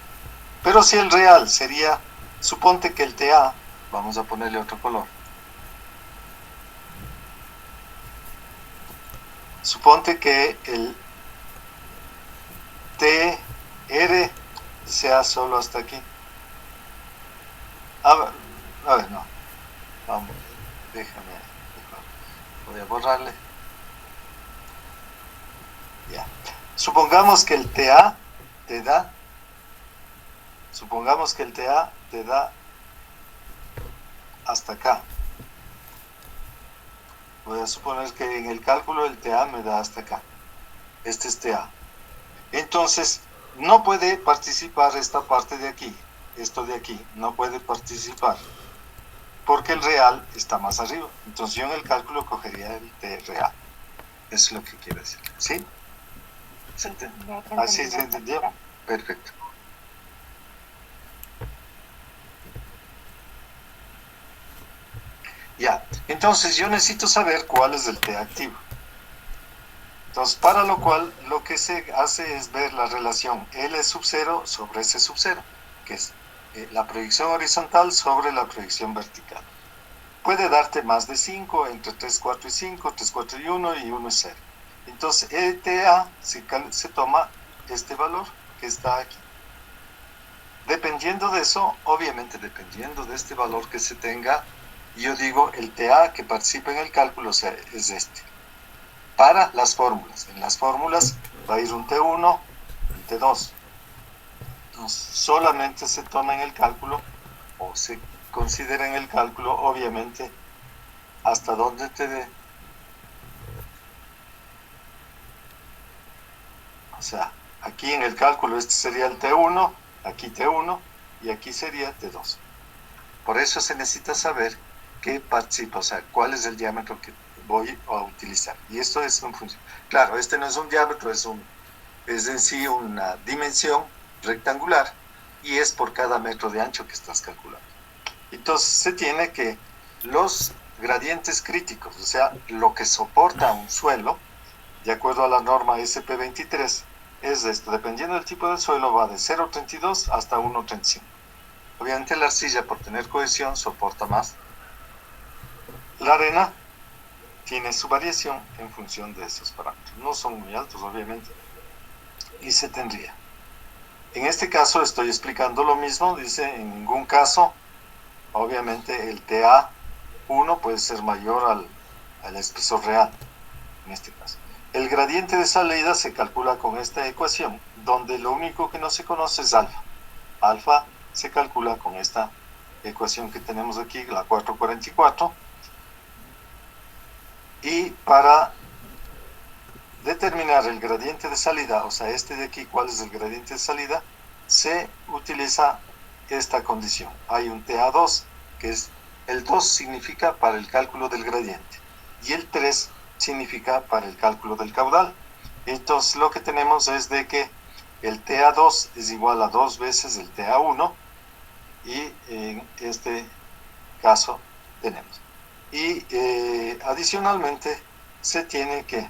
Pero si el real sería, suponte que el TA, vamos a ponerle otro color, suponte que el TR sea solo hasta aquí. A ver, no, vamos, déjame, voy a borrarle. Ya. Supongamos que el TA te da, hasta acá. Voy a suponer que en el cálculo el TA me da hasta acá. Este es TA. Entonces, no puede participar esta parte de aquí. Esto de aquí no puede participar. Porque el real está más arriba. Entonces yo en el cálculo cogería el T real. Eso es lo que quiero decir. ¿Sí? ¿Así se entendió? Perfecto. Ya, entonces yo necesito saber cuál es el T activo. Entonces, para lo cual, lo que se hace es ver la relación L sub 0 sobre S sub 0, que es la proyección horizontal sobre la proyección vertical. Puede darte más de 5, entre 3, 4 y 5, 3, 4 y 1, y 1 es 0. Entonces, ETA se toma este valor que está aquí. Dependiendo de eso, obviamente dependiendo de este valor que se tenga, yo digo el TA que participa en el cálculo es este. Para las fórmulas. En las fórmulas va a ir un T1, un T2. Entonces, solamente se toma en el cálculo, o se considera en el cálculo, obviamente, hasta donde te dé. O sea, aquí en el cálculo este sería el T1, aquí T1, y aquí sería T2. Por eso se necesita saber qué participa, o sea, cuál es el diámetro que voy a utilizar. Y esto es en función. Claro, este no es un diámetro, es en sí una dimensión rectangular, y es por cada metro de ancho que estás calculando. Entonces se tiene que los gradientes críticos, o sea, lo que soporta un suelo, de acuerdo a la norma SP23, es esto. Dependiendo del tipo de suelo, va de 0,32 hasta 1,35. Obviamente la arcilla, por tener cohesión, soporta más. La arena tiene su variación en función de esos parámetros. No son muy altos, obviamente, y se tendría. En este caso estoy explicando lo mismo. Dice, en ningún caso, obviamente, el TA1 puede ser mayor al espesor real, en este caso. El gradiente de salida se calcula con esta ecuación, donde lo único que no se conoce es alfa. Alfa se calcula con esta ecuación que tenemos aquí, la 444. Y para determinar el gradiente de salida, o sea, este de aquí, cuál es el gradiente de salida, se utiliza esta condición. Hay un TA2, que es el 2 significa para el cálculo del gradiente, y el 3 significa para el cálculo del caudal. Entonces lo que tenemos es de que el TA2 es igual a 2 veces el TA1, y en este caso tenemos. Y adicionalmente se tiene que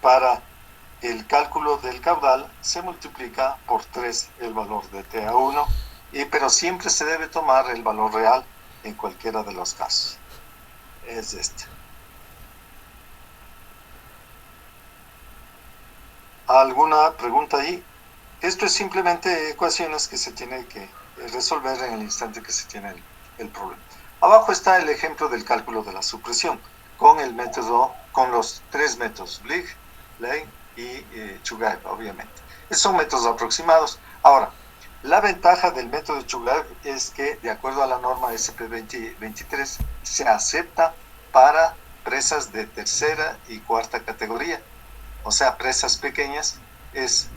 para el cálculo del caudal se multiplica por 3 el valor de TA1, pero siempre se debe tomar el valor real en cualquiera de los casos. Es este. ¿Alguna pregunta ahí? Esto es simplemente ecuaciones que se tienen que resolver en el instante que se tiene el problema. Abajo está el ejemplo del cálculo de la supresión con el método, con los 3 métodos, Blig, Lane y Chugaev, obviamente. Son métodos aproximados. Ahora, la ventaja del método Chugaev es que, de acuerdo a la norma SP23, se acepta para presas de tercera y cuarta categoría. O sea, presas pequeñas es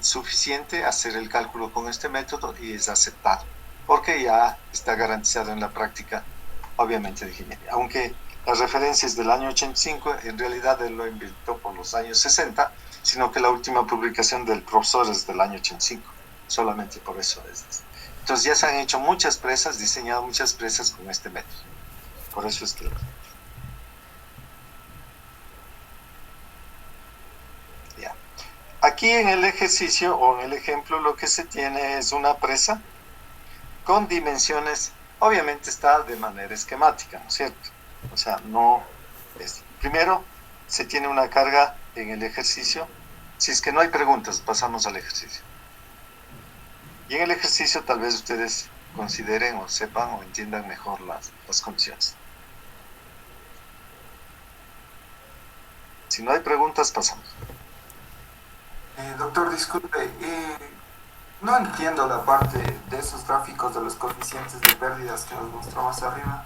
suficiente hacer el cálculo con este método y es aceptado, porque ya está garantizado en la práctica, obviamente, de ingeniería. Aunque la referencia es del año 85, en realidad él lo inventó por los años 60, sino que la última publicación del profesor es del año 85, solamente por eso es. Entonces ya se han hecho muchas presas, diseñado muchas presas con este método. Por eso es que... Ya. Aquí aquí en el ejercicio o en el ejemplo lo que se tiene es una presa con dimensiones, obviamente está de manera esquemática, ¿no es cierto? O sea, no es. Primero, se tiene una carga en el ejercicio. Si es que no hay preguntas, pasamos al ejercicio. Y en el ejercicio tal vez ustedes consideren o sepan o entiendan mejor las condiciones. Si no hay preguntas, pasamos. Doctor, disculpe, no entiendo la parte de esos gráficos de los coeficientes de pérdidas que nos mostró más arriba.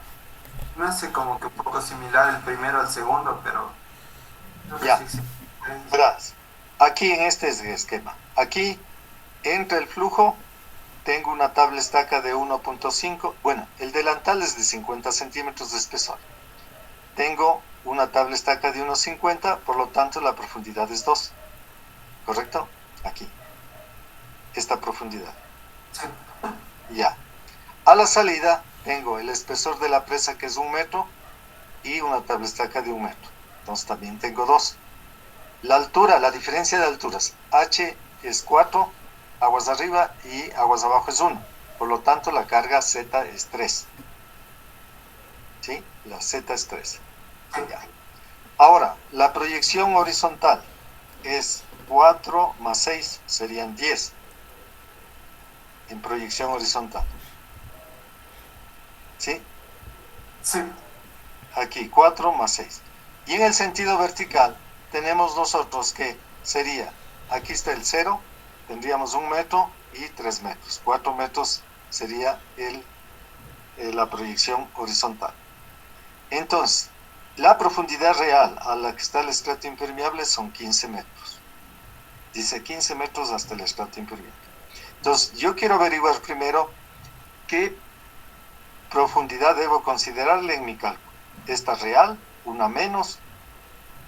Me hace como que un poco similar el primero al segundo, pero... Ya, verás, aquí en este esquema, aquí entre el flujo tengo una tabla estaca de 1.5, bueno, el delantal es de 50 centímetros de espesor. Tengo una tabla estaca de 1.50, por lo tanto la profundidad es 2. ¿Correcto? Aquí. Esta profundidad. Ya. A la salida tengo el espesor de la presa que es 1 metro y una tabla estaca de 1 metro. Entonces también tengo 2. La altura, la diferencia de alturas. H es 4, aguas arriba y aguas abajo es 1. Por lo tanto la carga Z es 3. ¿Sí? La Z es 3. Ya. Ahora, la proyección horizontal es 4 más 6, serían 10 en proyección horizontal. ¿Sí? Sí. Aquí, 4 más 6. Y en el sentido vertical, tenemos nosotros que sería, aquí está el 0, tendríamos 1 metro y 3 metros. 4 metros sería la proyección horizontal. Entonces, la profundidad real a la que está el estrato impermeable son 15 metros. Dice 15 metros hasta el estrato impermeable. Entonces, yo quiero averiguar primero qué profundidad debo considerarle en mi cálculo. Esta real, una menos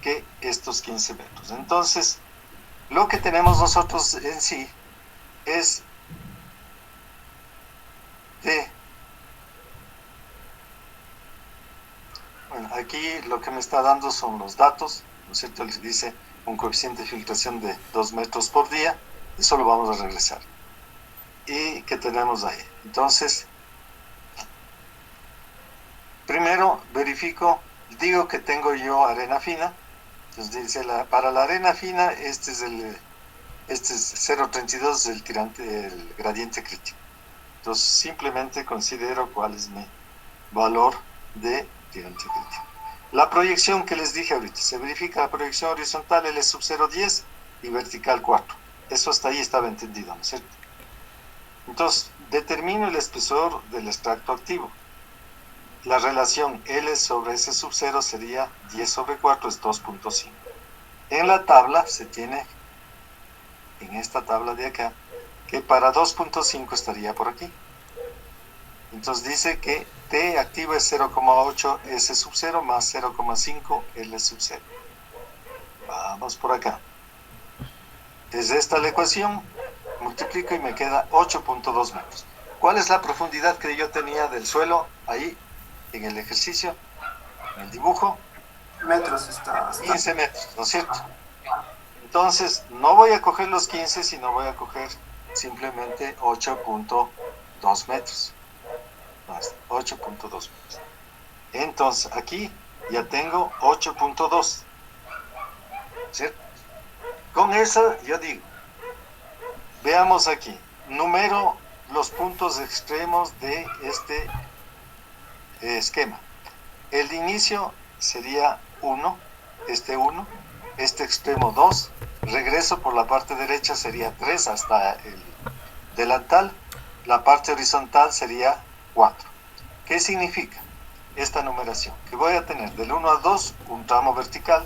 que estos 15 metros. Entonces, lo que tenemos nosotros en sí es de... Bueno, aquí lo que me está dando son los datos, ¿no es cierto? Les dice un coeficiente de filtración de 2 metros por día. Eso lo vamos a regresar. ¿Y qué tenemos ahí? Entonces, primero verifico, digo que tengo yo arena fina. Entonces dice, para la arena fina, este es 0.32 el gradiente crítico. Entonces simplemente considero cuál es mi valor de tirante crítico. La proyección que les dije ahorita, se verifica la proyección horizontal L sub 0.10 y vertical 4. Eso hasta ahí estaba entendido, ¿no es cierto? Entonces, determino el espesor del extracto activo. La relación L sobre S sub 0 sería 10 sobre 4, es 2.5. En la tabla se tiene, en esta tabla de acá, que para 2.5 estaría por aquí. Entonces dice que T activo es 0,8 S sub 0 más 0,5 L sub 0. Vamos por acá. Es esta la ecuación, multiplico y me queda 8.2 metros. ¿Cuál es la profundidad que yo tenía del suelo ahí en el ejercicio, en el dibujo? Metros está. 15 metros, ¿no es cierto? Entonces, no voy a coger los 15, sino voy a coger simplemente 8.2 metros. 8.2 metros. Entonces, aquí ya tengo 8.2. ¿Cierto? Con eso, yo digo, veamos aquí, numero los puntos extremos de este esquema. El de inicio sería 1, este 1, este extremo 2, regreso por la parte derecha sería 3 hasta el delantal, la parte horizontal sería 4. ¿Qué significa esta numeración? Que voy a tener del 1 al 2 un tramo vertical,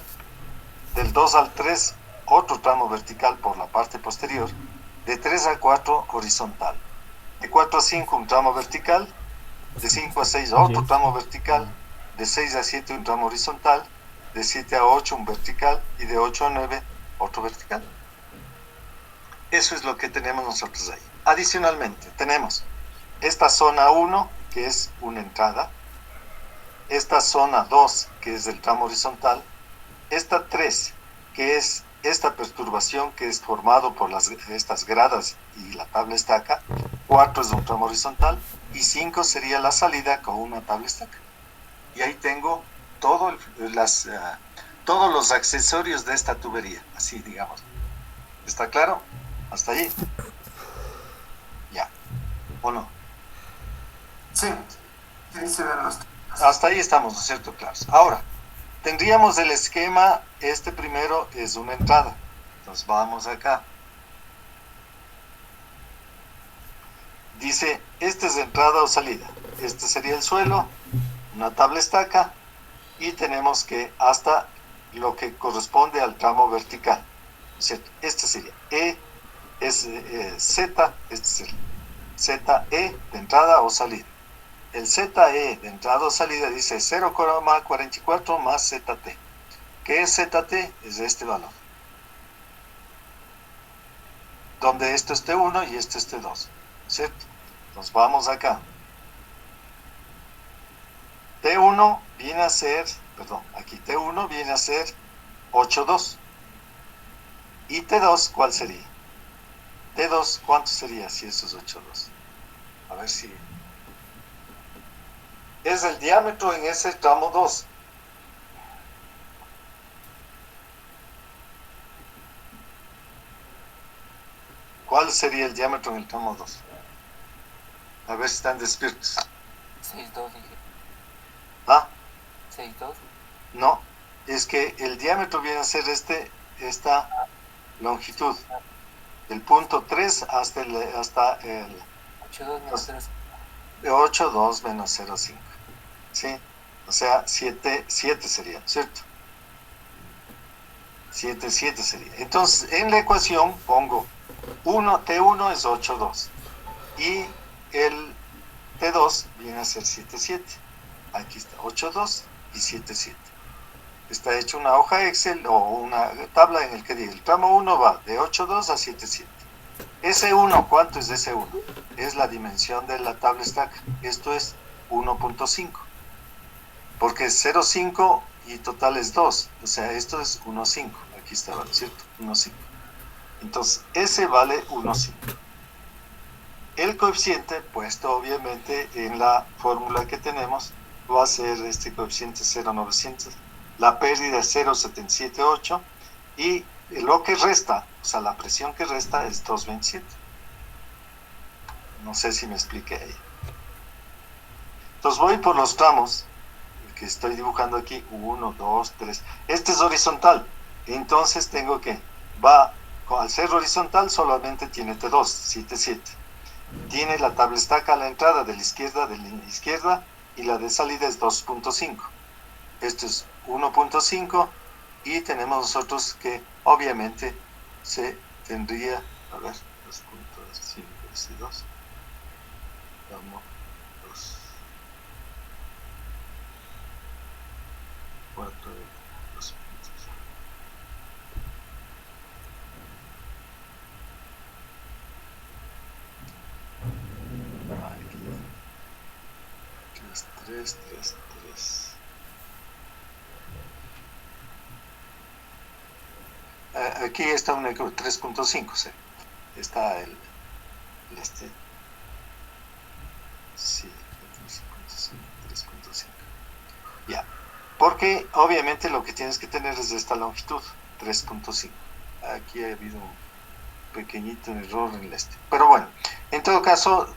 del 2 al 3 otro tramo vertical por la parte posterior, de 3 a 4 horizontal, de 4 a 5 un tramo vertical, de 5 a 6 otro tramo vertical, de 6 a 7 un tramo horizontal, de 7 a 8 un vertical y de 8 a 9 otro vertical. Eso es lo que tenemos nosotros ahí. Adicionalmente, tenemos esta zona 1, que es una entrada, esta zona 2, que es el tramo horizontal, esta 3, que es esta perturbación que es formado por estas gradas y la tabla estaca, 4 es un tramo horizontal y 5 sería la salida con una tabla estaca. Y ahí tengo todos los accesorios de esta tubería, así digamos. ¿Está claro? ¿Hasta allí? Ya. ¿O no? Sí, ahí se ven los... Hasta ahí estamos, ¿no es cierto? Claros. Ahora, tendríamos el esquema, este primero es una entrada. Entonces vamos acá. Dice, esta es entrada o salida. Este sería el suelo, una tabla estaca, y tenemos que hasta lo que corresponde al tramo vertical. ¿Cierto? Este sería E, es Z, este es el ZE de entrada o salida. El ZE de entrada o salida dice 0,44 más ZT. ¿Qué es ZT? Es este valor. Donde esto es T1 y esto es T2. ¿Cierto? Entonces vamos acá. T1 viene a ser, perdón, aquí T1 viene a ser 8,2. ¿Y T2 cuál sería? T2, ¿cuánto sería si eso es 8,2? A ver si... Es el diámetro en ese tramo 2. ¿Cuál sería el diámetro en el tramo 2? A ver si están despiertos. 6,2 dije. ¿Ah? 6,2. No, es que el diámetro viene a ser esta longitud. Del punto 3 hasta el 8,2 menos 0,5. 8,2 menos 0,5. ¿Sí? O sea, 7 sería, ¿cierto? 7 sería. Entonces, en la ecuación pongo T1 es 8,2 y el T2 viene a ser 7,7. Aquí está, 8,2 y 7,7. Está hecho una hoja Excel o una tabla en el que dice, el tramo 1 va de 8,2 a 7,7. Ese 1, ¿cuánto es ese 1? Es la dimensión de la tabla estaca. Esto es 1,5. Porque es 0,5 y total es 2. O sea, esto es 1,5. Aquí está, ¿cierto? 1,5. Entonces, ese vale 1,5. El coeficiente, puesto obviamente en la fórmula que tenemos, va a ser este coeficiente 0,900. La pérdida es 0,778 y lo que resta, o sea, la presión que resta es 2,27. No sé si me expliqué ahí. Entonces voy por los tramos que estoy dibujando aquí, 1, 2, 3. Este es horizontal, entonces tengo que, al ser horizontal solamente tiene T2, 7,7. Tiene la tabla estaca a la entrada de la izquierda y la de salida es 2,5. Esto es 1,5 y tenemos nosotros que obviamente se tendría, a ver, 2,5 y 2. Vamos, 2, 4, 2. Aquí es 3, 3, 3. Aquí está un 3,5, ¿sí? Está el sí, 3,5. Ya, porque obviamente lo que tienes que tener es esta longitud, 3,5. Aquí ha habido un pequeñito error en pero bueno, en todo caso,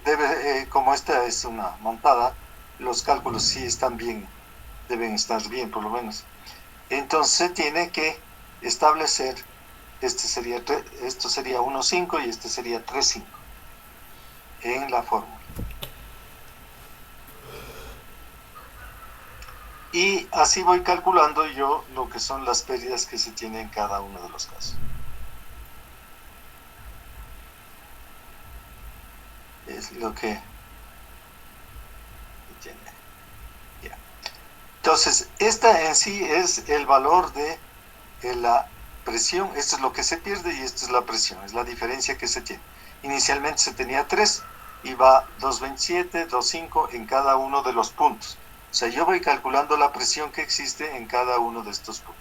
como esta es una montada, los cálculos sí están bien, deben estar bien por lo menos. Entonces se tiene que establecer, esto sería 1,5 y este sería 3,5 en la fórmula. Y así voy calculando yo lo que son las pérdidas que se tienen en cada uno de los casos. Es lo que tiene. Ya. Entonces, esta en sí es el valor de la presión. Esto es lo que se pierde y esto es la presión. Es la diferencia que se tiene. Inicialmente se tenía 3 y va 2,27, 2,5 en cada uno de los puntos. O sea, yo voy calculando la presión que existe en cada uno de estos puntos.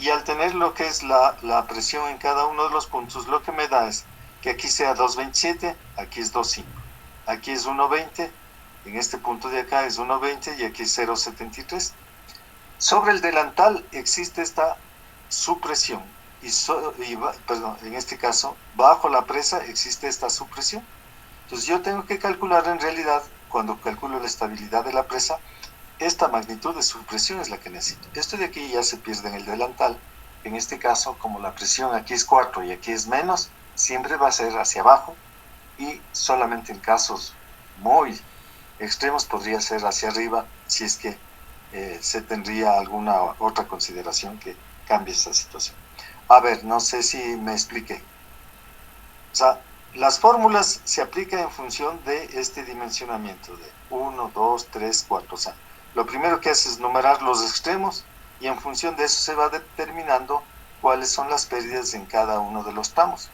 Y al tener lo que es la presión en cada uno de los puntos, lo que me da es que aquí sea 2.27, aquí es 2.5, aquí es 1.20, en este punto de acá es 1.20 y aquí es 0.73. Sobre el delantal existe esta supresión perdón, en este caso, bajo la presa existe esta supresión. Entonces yo tengo que calcular en realidad, cuando calculo la estabilidad de la presa, esta magnitud de supresión es la que necesito. Esto de aquí ya se pierde en el delantal. En este caso, como la presión aquí es 4 y aquí es menos, siempre va a ser hacia abajo y solamente en casos muy extremos podría ser hacia arriba si es que se tendría alguna otra consideración que cambie esa situación. A ver, no sé si me expliqué. O sea, las fórmulas se aplican en función de este dimensionamiento de 1, 2, 3, 4. O sea, lo primero que hace es numerar los extremos y en función de eso se va determinando cuáles son las pérdidas en cada uno de los tramos.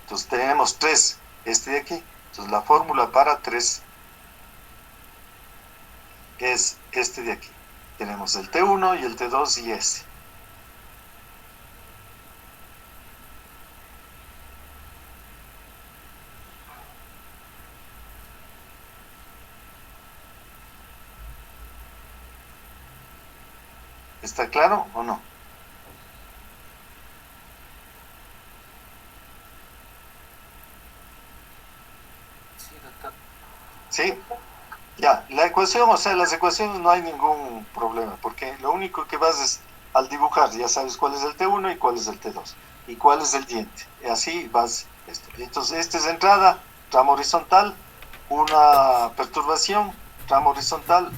Entonces tenemos 3, este de aquí. Entonces la fórmula para 3 es este de aquí. Tenemos el T1 y el T2 y este. ¿Está claro o no? Sí, doctor. ¿Sí? Ya, la ecuación, o sea, las ecuaciones no hay ningún problema, porque lo único que vas es al dibujar, ya sabes cuál es el T1 y cuál es el T2, y cuál es el diente, y así vas esto. Entonces, esta es entrada, tramo horizontal, una perturbación, tramo horizontal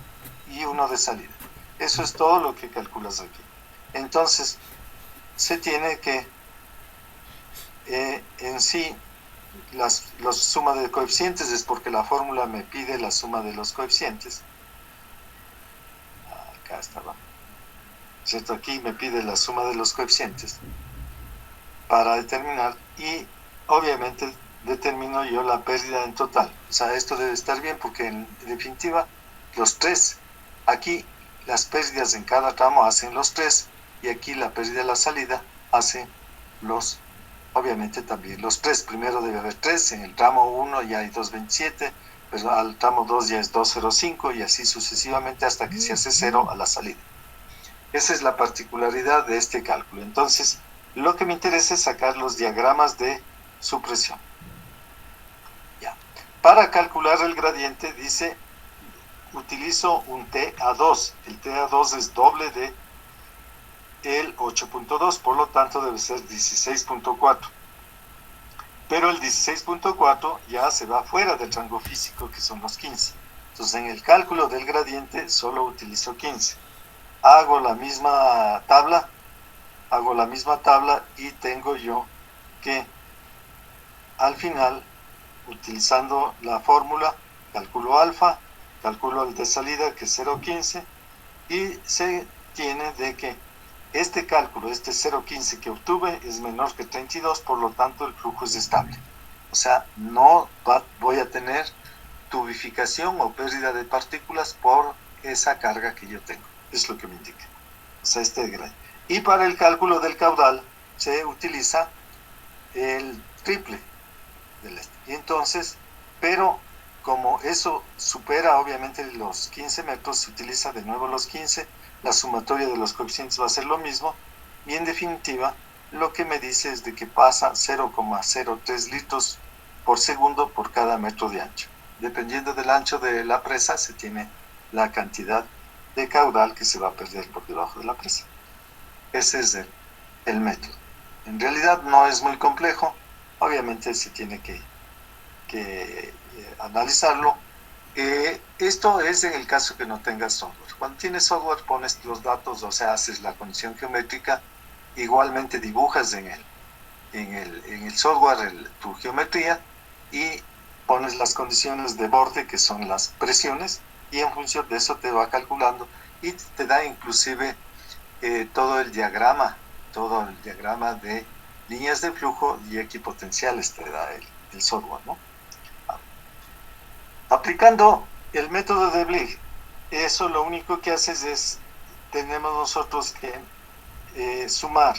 y uno de salida. Eso es todo lo que calculas aquí. Entonces, se tiene que, en sí, la suma de coeficientes es porque la fórmula me pide la suma de los coeficientes. Acá estaba. ¿Cierto? Aquí me pide la suma de los coeficientes para determinar y obviamente determino yo la pérdida en total. O sea, esto debe estar bien porque en definitiva los 3, aquí las pérdidas en cada tramo hacen los 3 y aquí la pérdida de la salida hace los, obviamente también los 3. Primero debe haber 3, en el tramo 1 ya hay 2.27, pero al tramo 2 ya es 2.05 y así sucesivamente hasta que se hace 0 a la salida. Esa es la particularidad de este cálculo. Entonces, lo que me interesa es sacar los diagramas de supresión. Ya. Para calcular el gradiente, dice, utilizo un TA2. El TA2 es doble de el 8.2, por lo tanto debe ser 16.4. Pero el 16.4 ya se va fuera del rango físico, que son los 15. Entonces, en el cálculo del gradiente solo utilizo 15. Hago la misma tabla y tengo yo que al final, utilizando la fórmula, calculo alfa, calculo el de salida que es 0.15 y se tiene de que este cálculo, este 0.15 que obtuve es menor que 32, por lo tanto el flujo es estable. O sea, no voy a tener tubificación o pérdida de partículas por esa carga que yo tengo. Es lo que me indica. O sea, este gradiente. Y para el cálculo del caudal se utiliza el triple del este. Y entonces, pero como eso supera obviamente los 15 metros, se utiliza de nuevo los 15, la sumatoria de los coeficientes va a ser lo mismo, y en definitiva, lo que me dice es de que pasa 0,03 litros por segundo por cada metro de ancho. Dependiendo del ancho de la presa, se tiene la cantidad de caudal que se va a perder por debajo de la presa. Ese es el método. En realidad no es muy complejo, obviamente se tiene que analizarlo. Esto es en el caso que no tengas software. Cuando tienes software pones los datos, o sea, haces la condición geométrica, igualmente dibujas en el software tu geometría y pones las condiciones de borde, que son las presiones, y en función de eso te va calculando y te da inclusive todo el diagrama de líneas de flujo y equipotenciales te da el software, ¿no? Aplicando el método de Blig, eso lo único que haces es, tenemos nosotros que sumar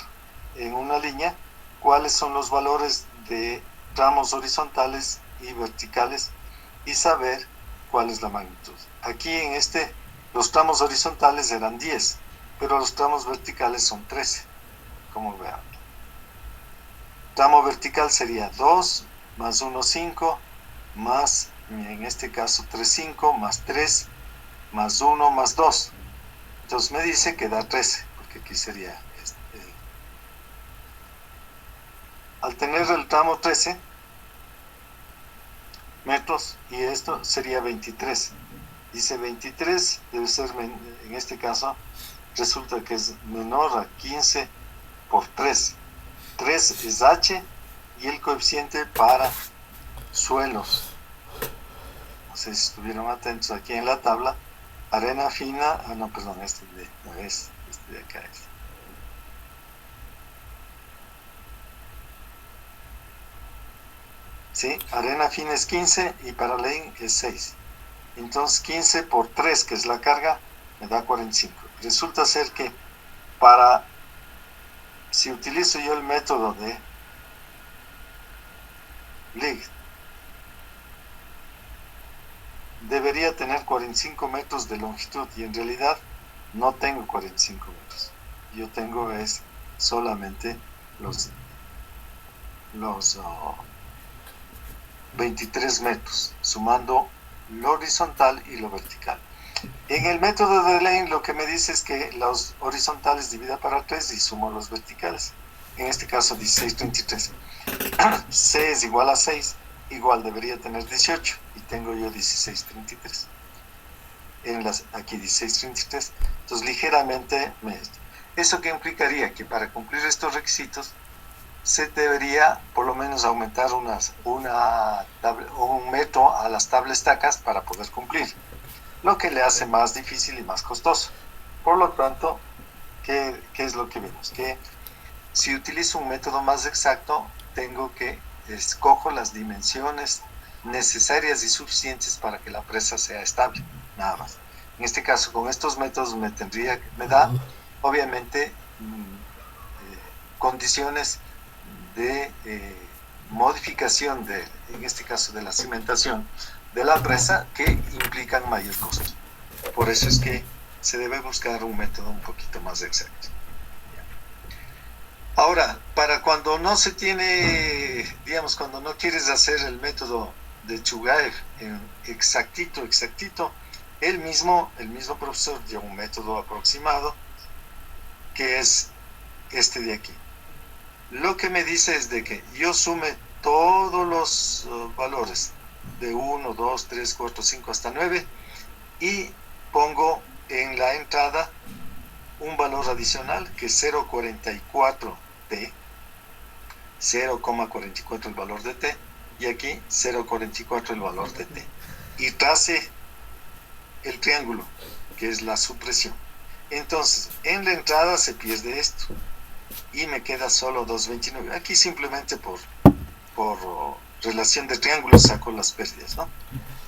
en una línea cuáles son los valores de tramos horizontales y verticales y saber cuál es la magnitud. Aquí en los tramos horizontales eran 10, pero los tramos verticales son 13, como vean. Tramo vertical sería 2 más 1, 5, más, en este caso 3, 5, más 3, más 1, más 2. Entonces me dice que da 13, porque aquí sería al tener el tramo 13 metros, y esto sería 23. Dice 23 debe ser, en este caso, resulta que es menor a 15 por 3. 3 es H y el coeficiente para suelos. No sé si estuvieron atentos aquí en la tabla. Arena fina, no, perdón, este de acá es. ¿Sí? Arena fina es 15 y para lein es 6. Entonces 15 por 3, que es la carga, me da 45. Resulta ser que si utilizo yo el método de Lig, debería tener 45 metros de longitud y en realidad no tengo 45 metros. Yo tengo solamente los 23 metros, sumando lo horizontal y lo vertical. En el método de Lane lo que me dice es que los horizontales divida para 3 y sumo los verticales. En este caso 1633. C es igual a 6, igual debería tener 18 y tengo yo 1633. Aquí 1633. Entonces ligeramente ¿eso qué implicaría? Que para cumplir estos requisitos se debería por lo menos aumentar un metro a las tablas estacas para poder cumplir, lo que le hace más difícil y más costoso. Por lo tanto, ¿qué es lo que vemos? Que si utilizo un método más exacto, escojo las dimensiones necesarias y suficientes para que la presa sea estable, nada más. En este caso, con estos métodos me da, obviamente, condiciones de modificación en este caso de la cimentación de la presa que implican mayor costo. Por eso es que se debe buscar un método un poquito más exacto. Ahora, para cuando no se tiene, digamos, cuando no quieres hacer el método de Chugaev exactito, el mismo profesor dio un método aproximado que es este de aquí. Lo que me dice es de que yo sume todos los valores de 1, 2, 3, 4, 5 hasta 9 y pongo en la entrada un valor adicional que es 0,44 t, 0,44 el valor de t y aquí 0,44 el valor de t, y trace el triángulo que es la supresión. Entonces en la entrada se pierde esto y me queda solo 2,29. Aquí simplemente por relación de triángulos saco las pérdidas, ¿no?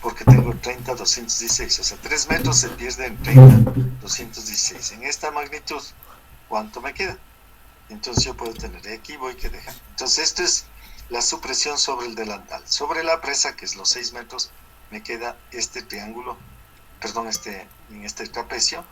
Porque tengo 30, 216, o sea, 3 metros se pierde en 30, 216. En esta magnitud, ¿cuánto me queda? Entonces yo puedo tener, aquí voy que dejar. Entonces esto es la supresión sobre el delantal. Sobre la presa, que es los 6 metros, me queda este triángulo, perdón, en este trapecio,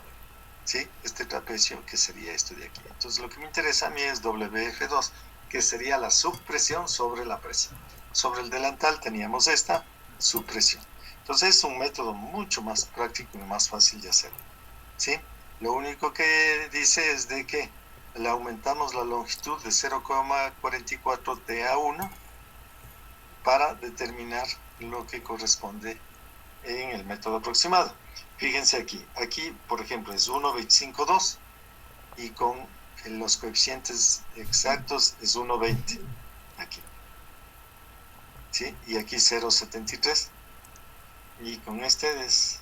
¿sí? Este trapecio que sería esto de aquí. Entonces lo que me interesa a mí es WF2, que sería la subpresión sobre la presa. Sobre el delantal teníamos esta subpresión. Entonces es un método mucho más práctico y más fácil de hacerlo, ¿sí? Lo único que dice es de que le aumentamos la longitud de 0,44 t a 1 para determinar lo que corresponde en el método aproximado. Fíjense aquí por ejemplo es 1,25,2 y con los coeficientes exactos es 1,20 aquí, ¿sí? Y aquí 0,73 y con este es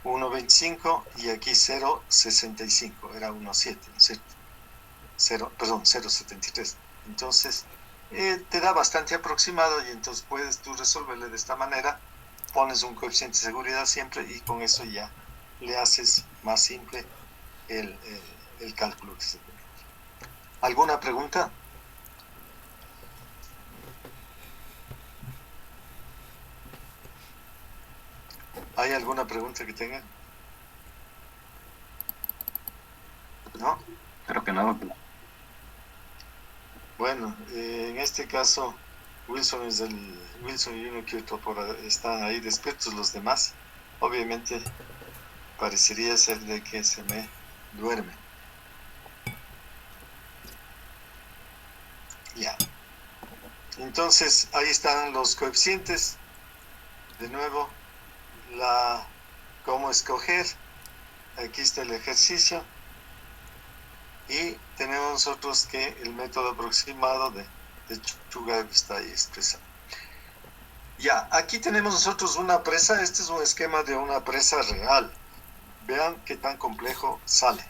1,25 y aquí 0,65, era 1,7, ¿no es cierto? 0,73. Entonces te da bastante aproximado y entonces puedes tú resolverle de esta manera, pones un coeficiente de seguridad siempre y con eso ya le haces más simple el cálculo que se tiene. ¿Alguna pregunta? ¿Hay alguna pregunta que tengan? ¿No? Creo que no. Bueno, en este caso, Wilson y uno que otro están ahí despiertos, los demás. Obviamente, parecería ser de que se me duerme. Ya. Entonces, ahí están los coeficientes. De nuevo, cómo escoger. Aquí está el ejercicio. Y tenemos nosotros que el método aproximado de Chugach está ahí expresado. Ya, aquí tenemos nosotros una presa. Este es un esquema de una presa real. Vean qué tan complejo sale.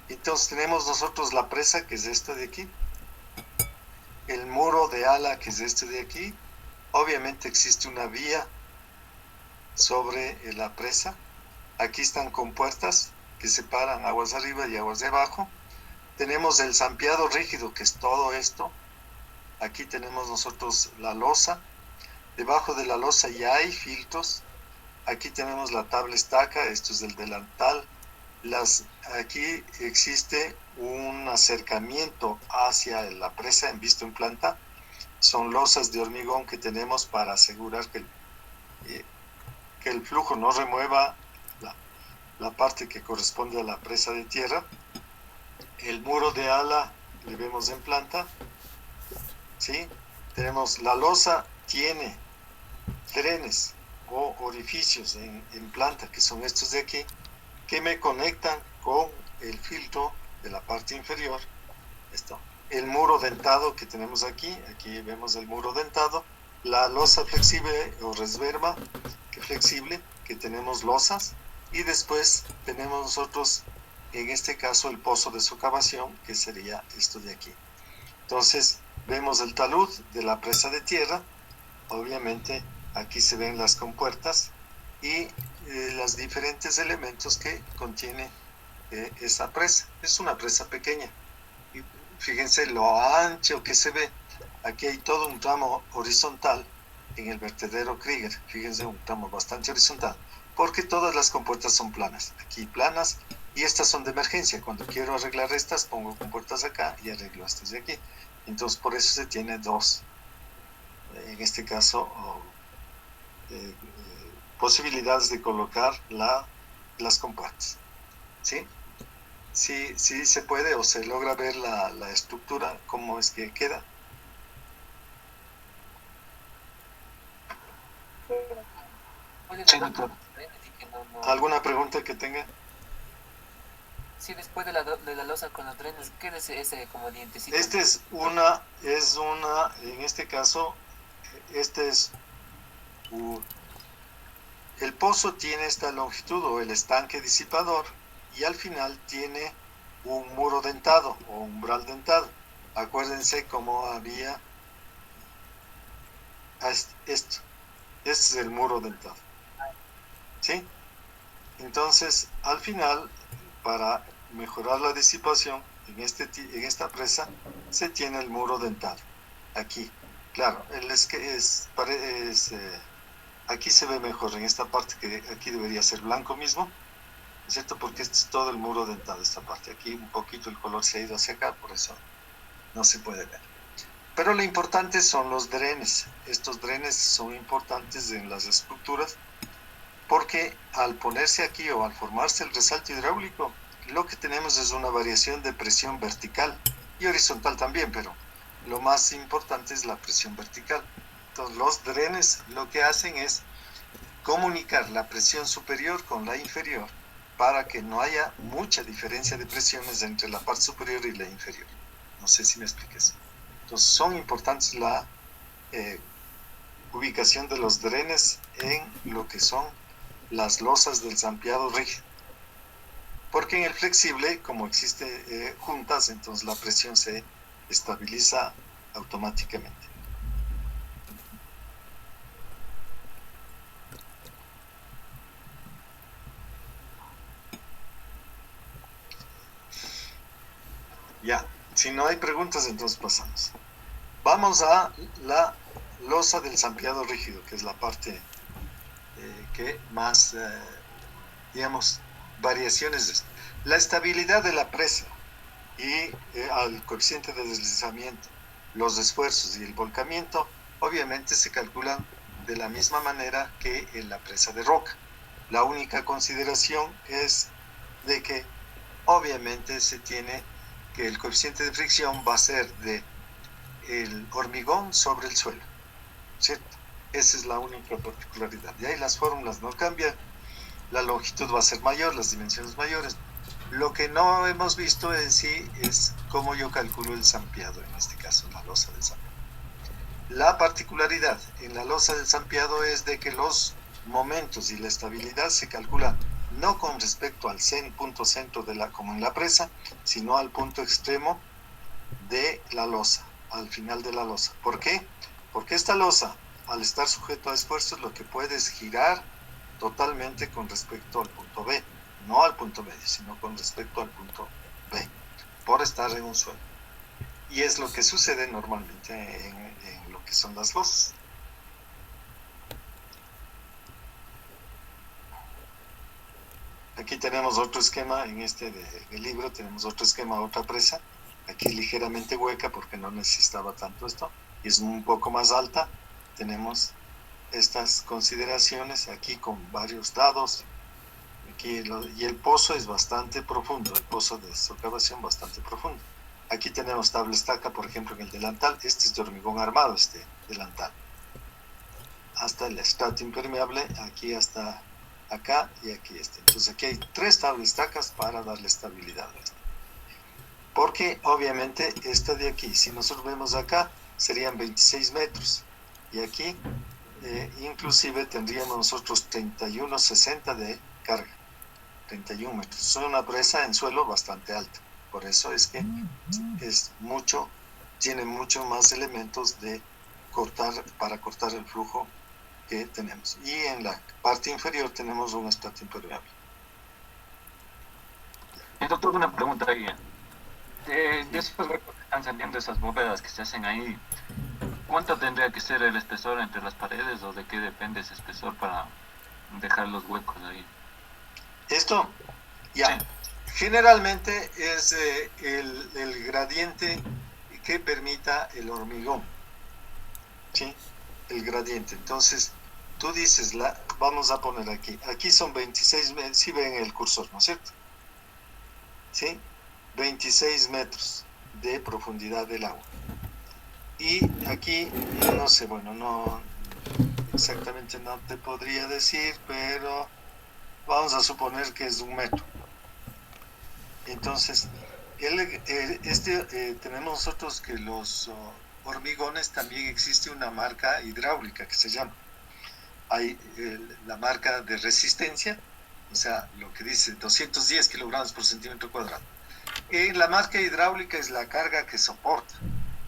Entonces tenemos nosotros la presa, que es esta de aquí. El muro de ala, que es este de aquí. Obviamente existe una vía sobre la presa. Aquí están compuertas que separan aguas arriba y aguas de abajo. Tenemos el zampeado rígido, que es todo esto. Aquí tenemos nosotros la losa. Debajo de la losa ya hay filtros. Aquí tenemos la tabla estaca, esto es el delantal. Aquí existe un acercamiento hacia la presa en visto en planta. Son losas de hormigón que tenemos para asegurar que el flujo no remueva la parte que corresponde a la presa de tierra. El muro de ala le vemos en planta, ¿sí? Tenemos la losa, tiene drenes o orificios en planta, que son estos de aquí, que me conectan con el filtro de la parte inferior. Esto. El muro dentado que tenemos aquí vemos el muro dentado, la losa flexible o resverba, que flexible, que tenemos losas, y después tenemos nosotros, en este caso, el pozo de socavación, que sería esto de aquí. Entonces, vemos el talud de la presa de tierra, obviamente aquí se ven las compuertas y los diferentes elementos que contiene esa presa. Es una presa pequeña. Y fíjense lo ancho que se ve. Aquí hay todo un tramo horizontal en el vertedero Krieger. Fíjense, un tramo bastante horizontal, porque todas las compuertas son planas. Aquí planas, y estas son de emergencia. Cuando quiero arreglar estas, pongo compuertas acá y arreglo estas de aquí. Entonces, por eso se tiene dos, en este caso, posibilidades de colocar las compuertas. ¿Sí? Sí se puede o se logra ver la estructura, cómo es que queda. Sí, doctor. ¿Alguna pregunta que tenga? Sí, después de la losa con los drenes, ¿qué es ese como dientecito? Este es en este caso, este es el pozo tiene esta longitud o el estanque disipador, y al final tiene un muro dentado o umbral dentado. Acuérdense cómo había esto. Este es el muro dentado. ¿Sí? Entonces, al final, para mejorar la disipación en esta presa, se tiene el muro dentado. Aquí, claro, aquí se ve mejor en esta parte, que aquí debería ser blanco mismo, ¿cierto? Porque este es todo el muro dentado, esta parte. Aquí un poquito el color se ha ido hacia acá, por eso no se puede ver. Pero lo importante son los drenes. Estos drenes son importantes en las estructuras, porque al ponerse aquí o al formarse el resalto hidráulico, lo que tenemos es una variación de presión vertical y horizontal también, pero lo más importante es la presión vertical. Entonces, los drenes lo que hacen es comunicar la presión superior con la inferior para que no haya mucha diferencia de presiones entre la parte superior y la inferior. No sé si me expliques. Entonces, son importantes la ubicación de los drenes en lo que son las losas del zampeado rígido. Porque en el flexible, como existe juntas, entonces la presión se estabiliza automáticamente. Ya, si no hay preguntas, entonces pasamos. Vamos a la losa del sampleado rígido, que es la parte que más, digamos, variaciones es. La estabilidad de la presa y al coeficiente de deslizamiento, los esfuerzos y el volcamiento, obviamente se calculan de la misma manera que en la presa de roca. La única consideración es de que obviamente se tiene que el coeficiente de fricción va a ser de el hormigón sobre el suelo, ¿cierto? Esa es la única particularidad. De ahí las fórmulas no cambian, la longitud va a ser mayor, las dimensiones mayores. Lo que no hemos visto en sí es cómo yo calculo el sampeado, en este caso la losa del sampeado. La particularidad en la losa del sampeado es de que los momentos y la estabilidad se calculan no con respecto al punto centro de como en la presa, sino al punto extremo de la losa, al final de la losa. ¿Por qué? Porque esta losa, al estar sujeto a esfuerzos, lo que puede es girar totalmente con respecto al punto B, no al punto medio, sino con respecto al punto B, por estar en un suelo. Y es lo que sucede normalmente en lo que son las losas. Aquí tenemos otro esquema, en este del libro tenemos otro esquema, otra presa, aquí ligeramente hueca porque no necesitaba tanto esto, y es un poco más alta. Tenemos estas consideraciones aquí con varios dados, aquí y el pozo es bastante profundo, el pozo de socavación bastante profundo. Aquí tenemos tabla estaca, por ejemplo, en el delantal, este es de hormigón armado, este delantal. Hasta el estrato impermeable, aquí hasta acá y aquí este. Entonces aquí hay 3 tablas estacas para darle estabilidad a esto. Porque obviamente esta de aquí, si nosotros vemos acá, serían 26 metros. Y aquí inclusive tendríamos nosotros 31,60 de carga. 31 metros. Es una presa en suelo bastante alta. Por eso es que tiene mucho más elementos de para cortar el flujo que tenemos. Y en la parte inferior tenemos un estrato impermeable. Doctor, una pregunta ahí. De esos huecos que están saliendo, esas bóvedas que se hacen ahí, ¿cuánto tendría que ser el espesor entre las paredes o de qué depende ese espesor para dejar los huecos ahí? Esto, ya, Sí. Generalmente es el gradiente que permita el hormigón, ¿sí? El gradiente. Entonces, tú dices, vamos a poner aquí son 26 metros, si ven el cursor, ¿no es cierto? ¿Sí? 26 metros de profundidad del agua. Y aquí, no sé, bueno, no exactamente no te podría decir, pero vamos a suponer que es 1 metro. Entonces, tenemos nosotros que los hormigones también existe una marca hidráulica que se llama. Hay la marca de resistencia, o sea, lo que dice 210 kilogramos por centímetro cuadrado. La marca hidráulica es la carga que soporta,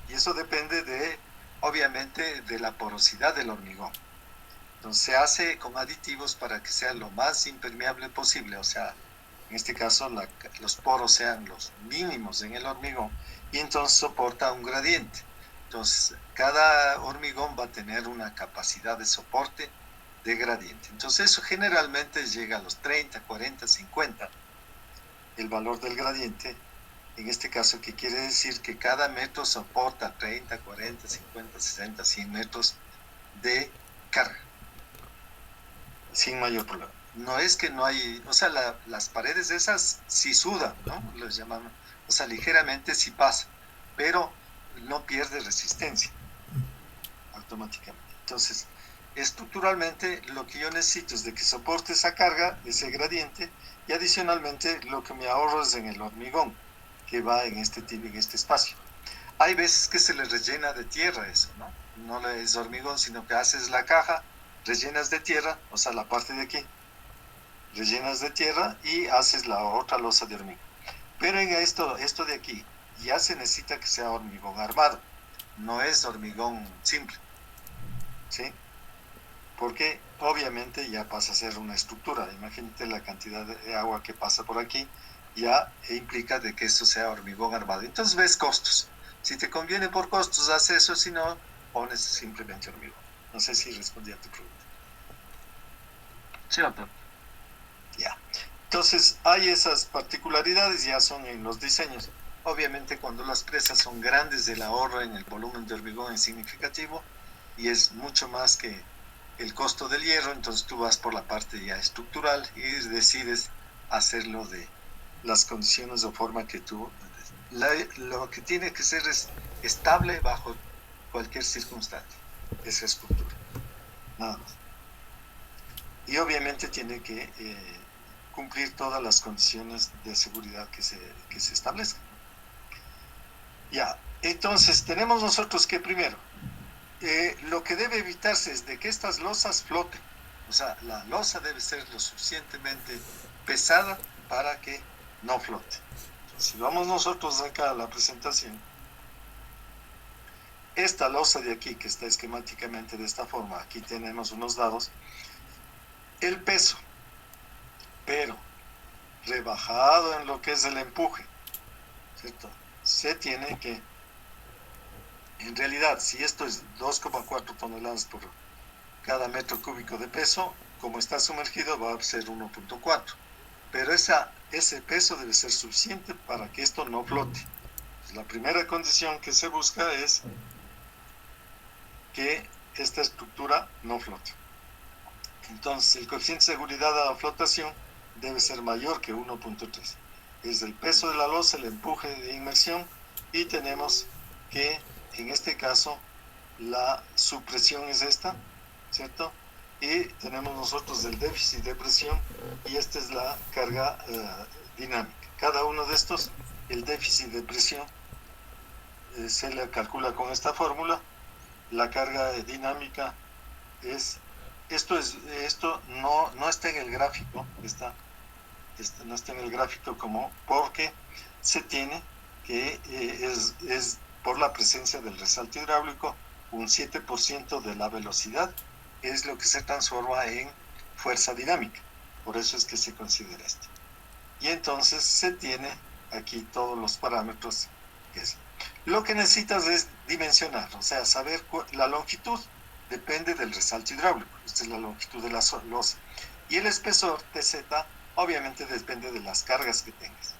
y eso depende obviamente, de la porosidad del hormigón. Entonces, se hace con aditivos para que sea lo más impermeable posible, o sea, en este caso los poros sean los mínimos en el hormigón, y entonces soporta un gradiente. Entonces, cada hormigón va a tener una capacidad de soporte de gradiente. Entonces, eso generalmente llega a los 30, 40, 50, el valor del gradiente. En este caso, que quiere decir que cada metro soporta 30, 40, 50, 60, 100 metros de carga, sin mayor problema. No es que no hay, o sea, las paredes esas sí sudan, ¿no? Los llamamos, o sea, ligeramente sí pasa, pero no pierde resistencia automáticamente. Entonces, estructuralmente lo que yo necesito es de que soporte esa carga, ese gradiente, y adicionalmente lo que me ahorro es en el hormigón que va en este espacio. Hay veces que se le rellena de tierra eso, ¿no? No es hormigón, sino que haces la caja, rellenas de tierra, o sea, la parte de aquí, rellenas de tierra y haces la otra losa de hormigón. Pero en esto de aquí ya se necesita que sea hormigón armado, no es hormigón simple, ¿sí? Porque obviamente ya pasa a ser una estructura. Imagínate la cantidad de agua que pasa por aquí, ya implica de que esto sea hormigón armado. Entonces ves costos. Si te conviene por costos, haz eso, si no, pones simplemente hormigón. No sé si respondí a tu pregunta. Sí, doctor. Ya. Entonces, hay esas particularidades, ya son en los diseños. Obviamente, cuando las presas son grandes, el ahorro en el volumen de hormigón es significativo y es mucho más que el costo del hierro. Entonces, tú vas por la parte ya estructural y decides hacerlo de las condiciones o forma que tú... lo que tiene que ser es estable bajo cualquier circunstancia, esa estructura. Nada más. Y obviamente tiene que cumplir todas las condiciones de seguridad que se establezcan. Ya, entonces tenemos nosotros que primero, lo que debe evitarse es de que estas losas floten. O sea, la losa debe ser lo suficientemente pesada para que no flote. Entonces, si vamos nosotros acá a la presentación, esta losa de aquí, que está esquemáticamente de esta forma, aquí tenemos unos dados, el peso, pero rebajado en lo que es el empuje, ¿cierto? Se tiene que, en realidad, si esto es 2,4 toneladas por cada metro cúbico de peso, como está sumergido va a ser 1,4, pero ese peso debe ser suficiente para que esto no flote. Pues la primera condición que se busca es que esta estructura no flote. Entonces, el coeficiente de seguridad a la flotación debe ser mayor que 1,3. Es el peso de la losa, el empuje de inmersión, y tenemos que, en este caso, la supresión es esta, ¿cierto? Y tenemos nosotros el déficit de presión, y esta es la carga dinámica. Cada uno de estos, el déficit de presión, se le calcula con esta fórmula. La carga dinámica es... Esto no está en el gráfico, no está en el gráfico porque se tiene que es por la presencia del resalte hidráulico, un 7% de la velocidad es lo que se transforma en fuerza dinámica. Por eso es que se considera esto. Y entonces se tiene aquí todos los parámetros que es. Lo que necesitas es dimensionar, o sea, saber la longitud. Depende del resalte hidráulico, esta es la longitud de la losa. Y el espesor TZ obviamente depende de las cargas que tengas.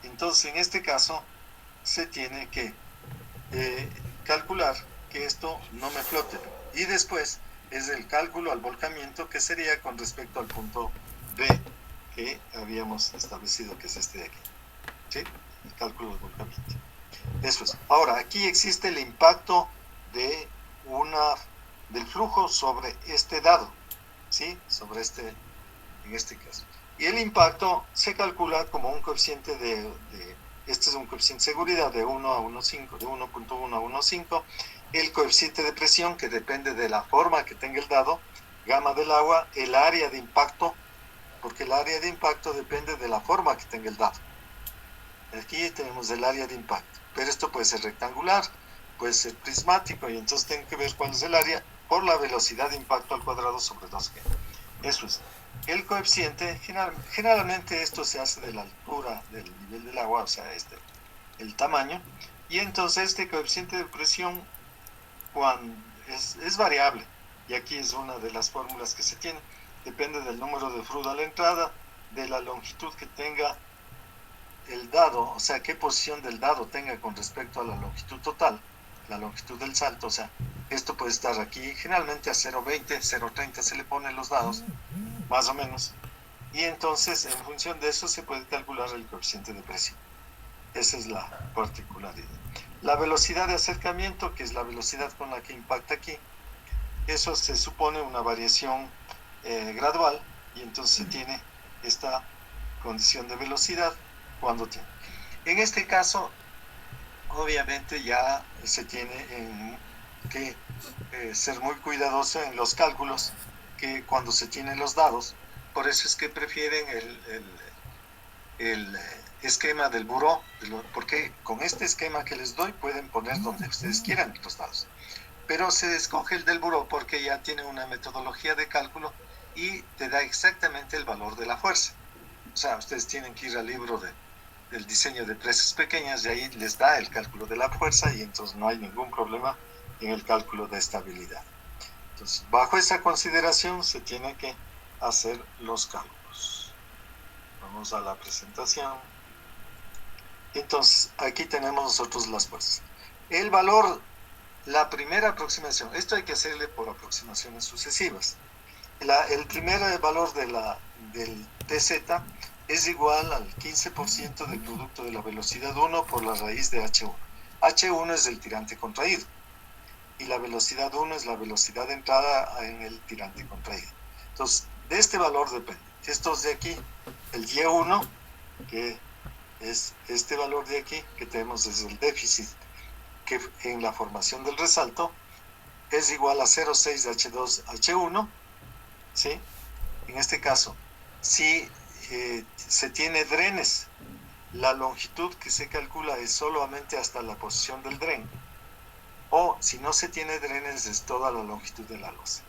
Entonces, en este caso, se tiene que calcular que esto no me flote. Y después es el cálculo al volcamiento, que sería con respecto al punto B que habíamos establecido, que es este de aquí. ¿Sí? El cálculo del volcamiento. Eso es. Ahora, aquí existe el impacto de del flujo sobre este dado, ¿sí? Sobre en este caso. Y el impacto se calcula como un coeficiente este es un coeficiente de seguridad de 1 a 1,5, de 1,1 a 1,5. El coeficiente de presión, que depende de la forma que tenga el dado, gamma del agua, el área de impacto, porque el área de impacto depende de la forma que tenga el dado. Aquí tenemos el área de impacto, pero esto puede ser rectangular, puede ser prismático, y entonces tengo que ver cuál es el área por la velocidad de impacto al cuadrado sobre 2G. Eso es. El coeficiente, generalmente esto se hace de la altura del nivel del agua, o sea, el tamaño, y entonces este coeficiente de presión es variable, y aquí es una de las fórmulas que se tiene, depende del número de fruda a la entrada, de la longitud que tenga el dado, o sea, qué posición del dado tenga con respecto a la longitud total, la longitud del salto, o sea, esto puede estar aquí, generalmente a 0,20, 0,30 se le ponen los dados, más o menos, y entonces en función de eso se puede calcular el coeficiente de presión. Esa es la particularidad. La velocidad de acercamiento, que es la velocidad con la que impacta aquí, eso se supone una variación gradual, y entonces se tiene esta condición de velocidad cuando tiene. En este caso, obviamente ya se tiene que ser muy cuidadoso en los cálculos que cuando se tienen los dados. Por eso es que prefieren el esquema del buró, porque con este esquema que les doy pueden poner donde ustedes quieran los dados. Pero se escoge el del buró porque ya tiene una metodología de cálculo y te da exactamente el valor de la fuerza. O sea, ustedes tienen que ir al libro del diseño de presas pequeñas y ahí les da el cálculo de la fuerza y entonces no hay ningún problema en el cálculo de estabilidad. Entonces, bajo esa consideración se tienen que hacer los cálculos. Vamos a la presentación. Entonces, aquí tenemos nosotros las fuerzas. El valor, la primera aproximación, esto hay que hacerle por aproximaciones sucesivas. El primer valor del TZ es igual al 15% del producto de la velocidad 1 por la raíz de H1. H1 es el tirante contraído y la velocidad 1 es la velocidad de entrada en el tirante contraído. Entonces, de este valor depende. Estos de aquí, el Y1, que es este valor de aquí, que tenemos desde el déficit, que en la formación del resalto, es igual a 0,6 de H2 H1, ¿sí? En este caso, si se tiene drenes, la longitud que se calcula es solamente hasta la posición del dren, o si no se tiene drenes es toda la longitud de la losa.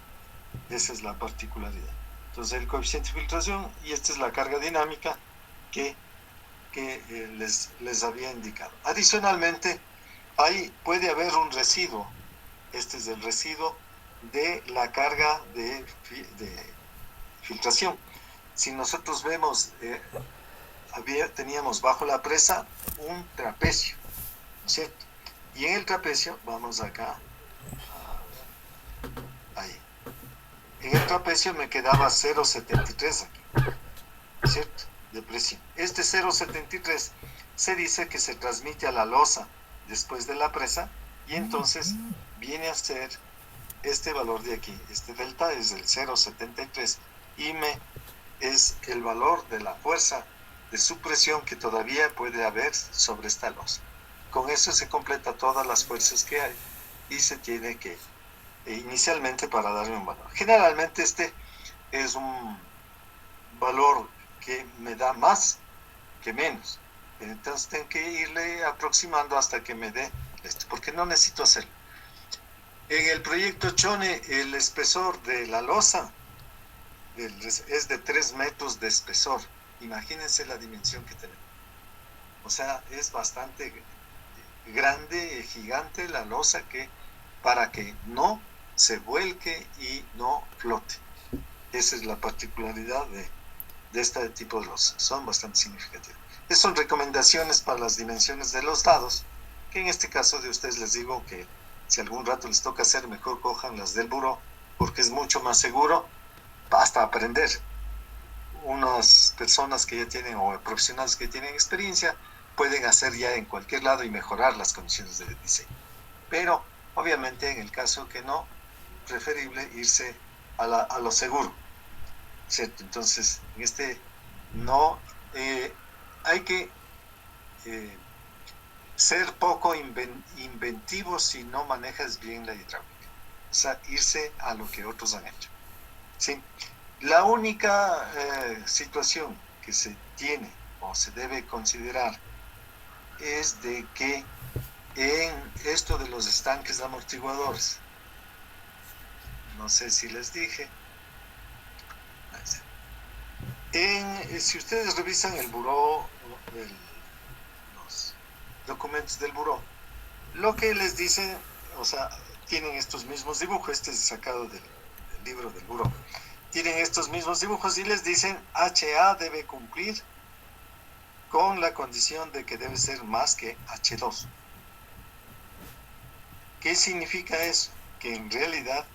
Esa es la particularidad. Entonces el coeficiente de filtración, y esta es la carga dinámica que les había indicado. Adicionalmente, ahí puede haber un residuo. Este es el residuo de la carga de filtración. Si nosotros vemos, teníamos bajo la presa un trapecio, ¿no es cierto? Y en el trapecio, vamos acá, ahí. En el trapecio me quedaba 0,73 aquí, ¿no es cierto? De presión. Este 0,73 se dice que se transmite a la losa después de la presa y entonces viene a ser este valor de aquí. Este delta es el 0,73 y es el valor de la fuerza de supresión que todavía puede haber sobre esta losa. Con eso se completa todas las fuerzas que hay y se tiene que, inicialmente para darle un valor. Generalmente este es un valor que me da más que menos. Entonces tengo que irle aproximando hasta que me dé esto, porque no necesito hacerlo. En el proyecto Chone, el espesor de la losa es de 3 metros de espesor. Imagínense la dimensión que tenemos. O sea, es bastante grande, gigante la losa para que no se vuelque y no flote. Esa es la particularidad de este tipo de losas. Son bastante significativas. Estas son recomendaciones para las dimensiones de los dados, que en este caso de ustedes les digo que si algún rato les toca hacer, mejor cojan las del buró, porque es mucho más seguro. Basta aprender. Unas personas que ya tienen, o profesionales que tienen experiencia, pueden hacer ya en cualquier lado y mejorar las condiciones de diseño. Pero, obviamente, en el caso que no, preferible irse a lo seguro, ¿cierto? Entonces, en este no hay que ser poco inventivo si no manejas bien la hidráulica. O sea, irse a lo que otros han hecho. ¿Sí? La única situación que se tiene o se debe considerar es de que en esto de los estanques amortiguadores, no sé si les dije, si ustedes revisan el buró, los documentos del buró, lo que les dicen, o sea, tienen estos mismos dibujos, este es sacado del libro del buró, tienen estos mismos dibujos y les dicen HA debe cumplir con la condición de que debe ser más que H2. ¿Qué significa eso? Que en realidad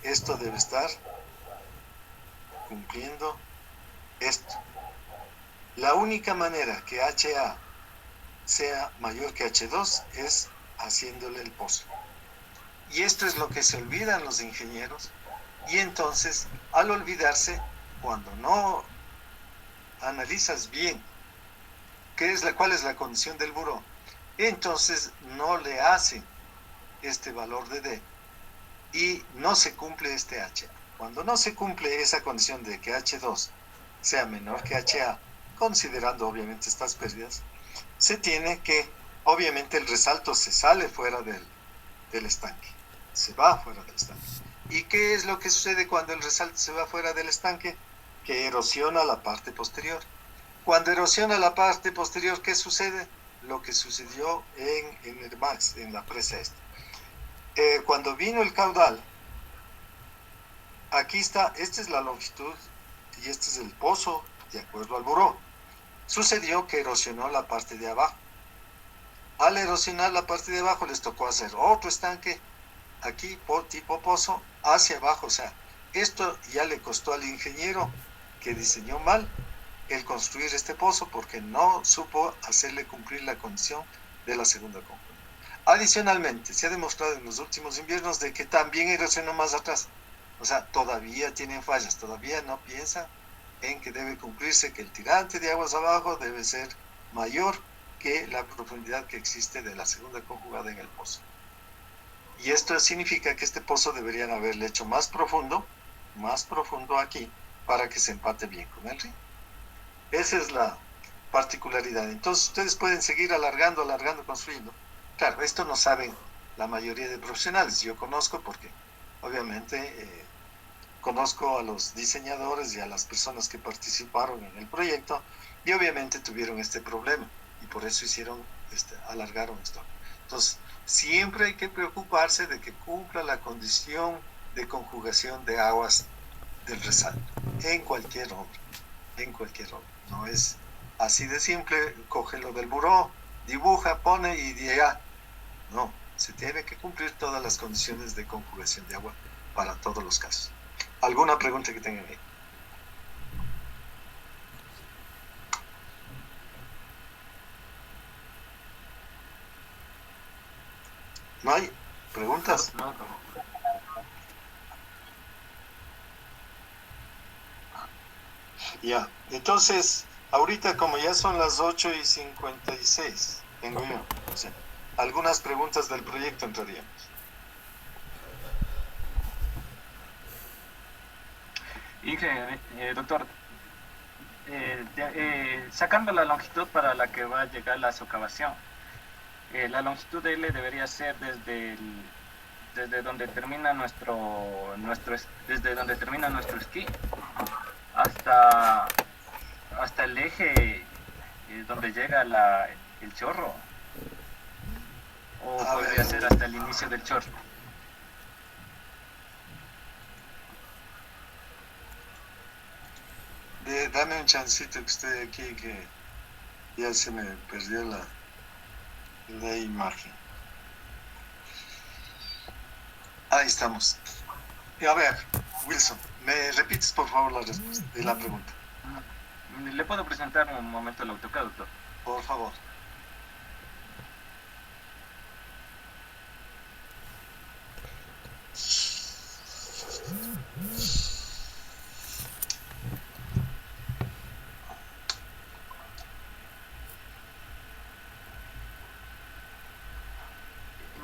esto debe estar cumpliendo esto. La única manera que HA sea mayor que H2 es haciéndole el pozo. Y esto es lo que se olvidan los ingenieros. Y entonces, al olvidarse, cuando no analizas bien cuál es la condición del buró, entonces no le hacen este valor de D y no se cumple este HA. Cuando no se cumple esa condición de que H2 sea menor que HA, considerando obviamente estas pérdidas, se tiene que, obviamente el resalto se sale fuera del estanque, se va fuera del estanque. ¿Y qué es lo que sucede cuando el resalto se va fuera del estanque? Que erosiona la parte posterior. Cuando erosiona la parte posterior, ¿qué sucede? Lo que sucedió en el Max, en la presa esta. Cuando vino el caudal, aquí está, esta es la longitud y este es el pozo, de acuerdo al buró. Sucedió que erosionó la parte de abajo. Al erosionar la parte de abajo les tocó hacer otro estanque, aquí tipo pozo, hacia abajo. O sea, esto ya le costó al ingeniero que diseñó mal el construir este pozo porque no supo hacerle cumplir la condición de la segunda conjura. Adicionalmente, se ha demostrado en los últimos inviernos de que también erosionó más atrás. O sea, todavía tienen fallas, todavía no piensa en que debe cumplirse que el tirante de aguas abajo debe ser mayor que la profundidad que existe de la segunda conjugada en el pozo. Y esto significa que este pozo deberían haberle hecho más profundo aquí, para que se empate bien con el río. Esa es la particularidad. Entonces ustedes pueden seguir alargando, construyendo. Claro, esto no saben la mayoría de profesionales. Yo conozco porque obviamente conozco a los diseñadores y a las personas que participaron en el proyecto y obviamente tuvieron este problema y por eso alargaron esto. Entonces, siempre hay que preocuparse de que cumpla la condición de conjugación de aguas del resalto en cualquier obra. No es así de simple, coge lo del buró, dibuja, pone y ya. No, se tiene que cumplir todas las condiciones de conjugación de agua para todos los casos. ¿Alguna pregunta que tengan ahí? ¿No hay preguntas? No. Ya, entonces, ahorita como ya son las 8:56, tengo yo, o sea, algunas preguntas del proyecto entraríamos. Doctor, sacando la longitud para la que va a llegar la socavación, la longitud de L debería ser desde donde termina desde donde termina nuestro esquí hasta el eje donde llega el chorro, o podría ser hasta el inicio del chorro. Dame un chancito que estoy aquí, que ya se me perdió la imagen. Ahí estamos. A ver, Wilson, ¿me repites por favor la respuesta de la pregunta? ¿Le puedo presentar un momento el AutoCAD, doctor? Por favor.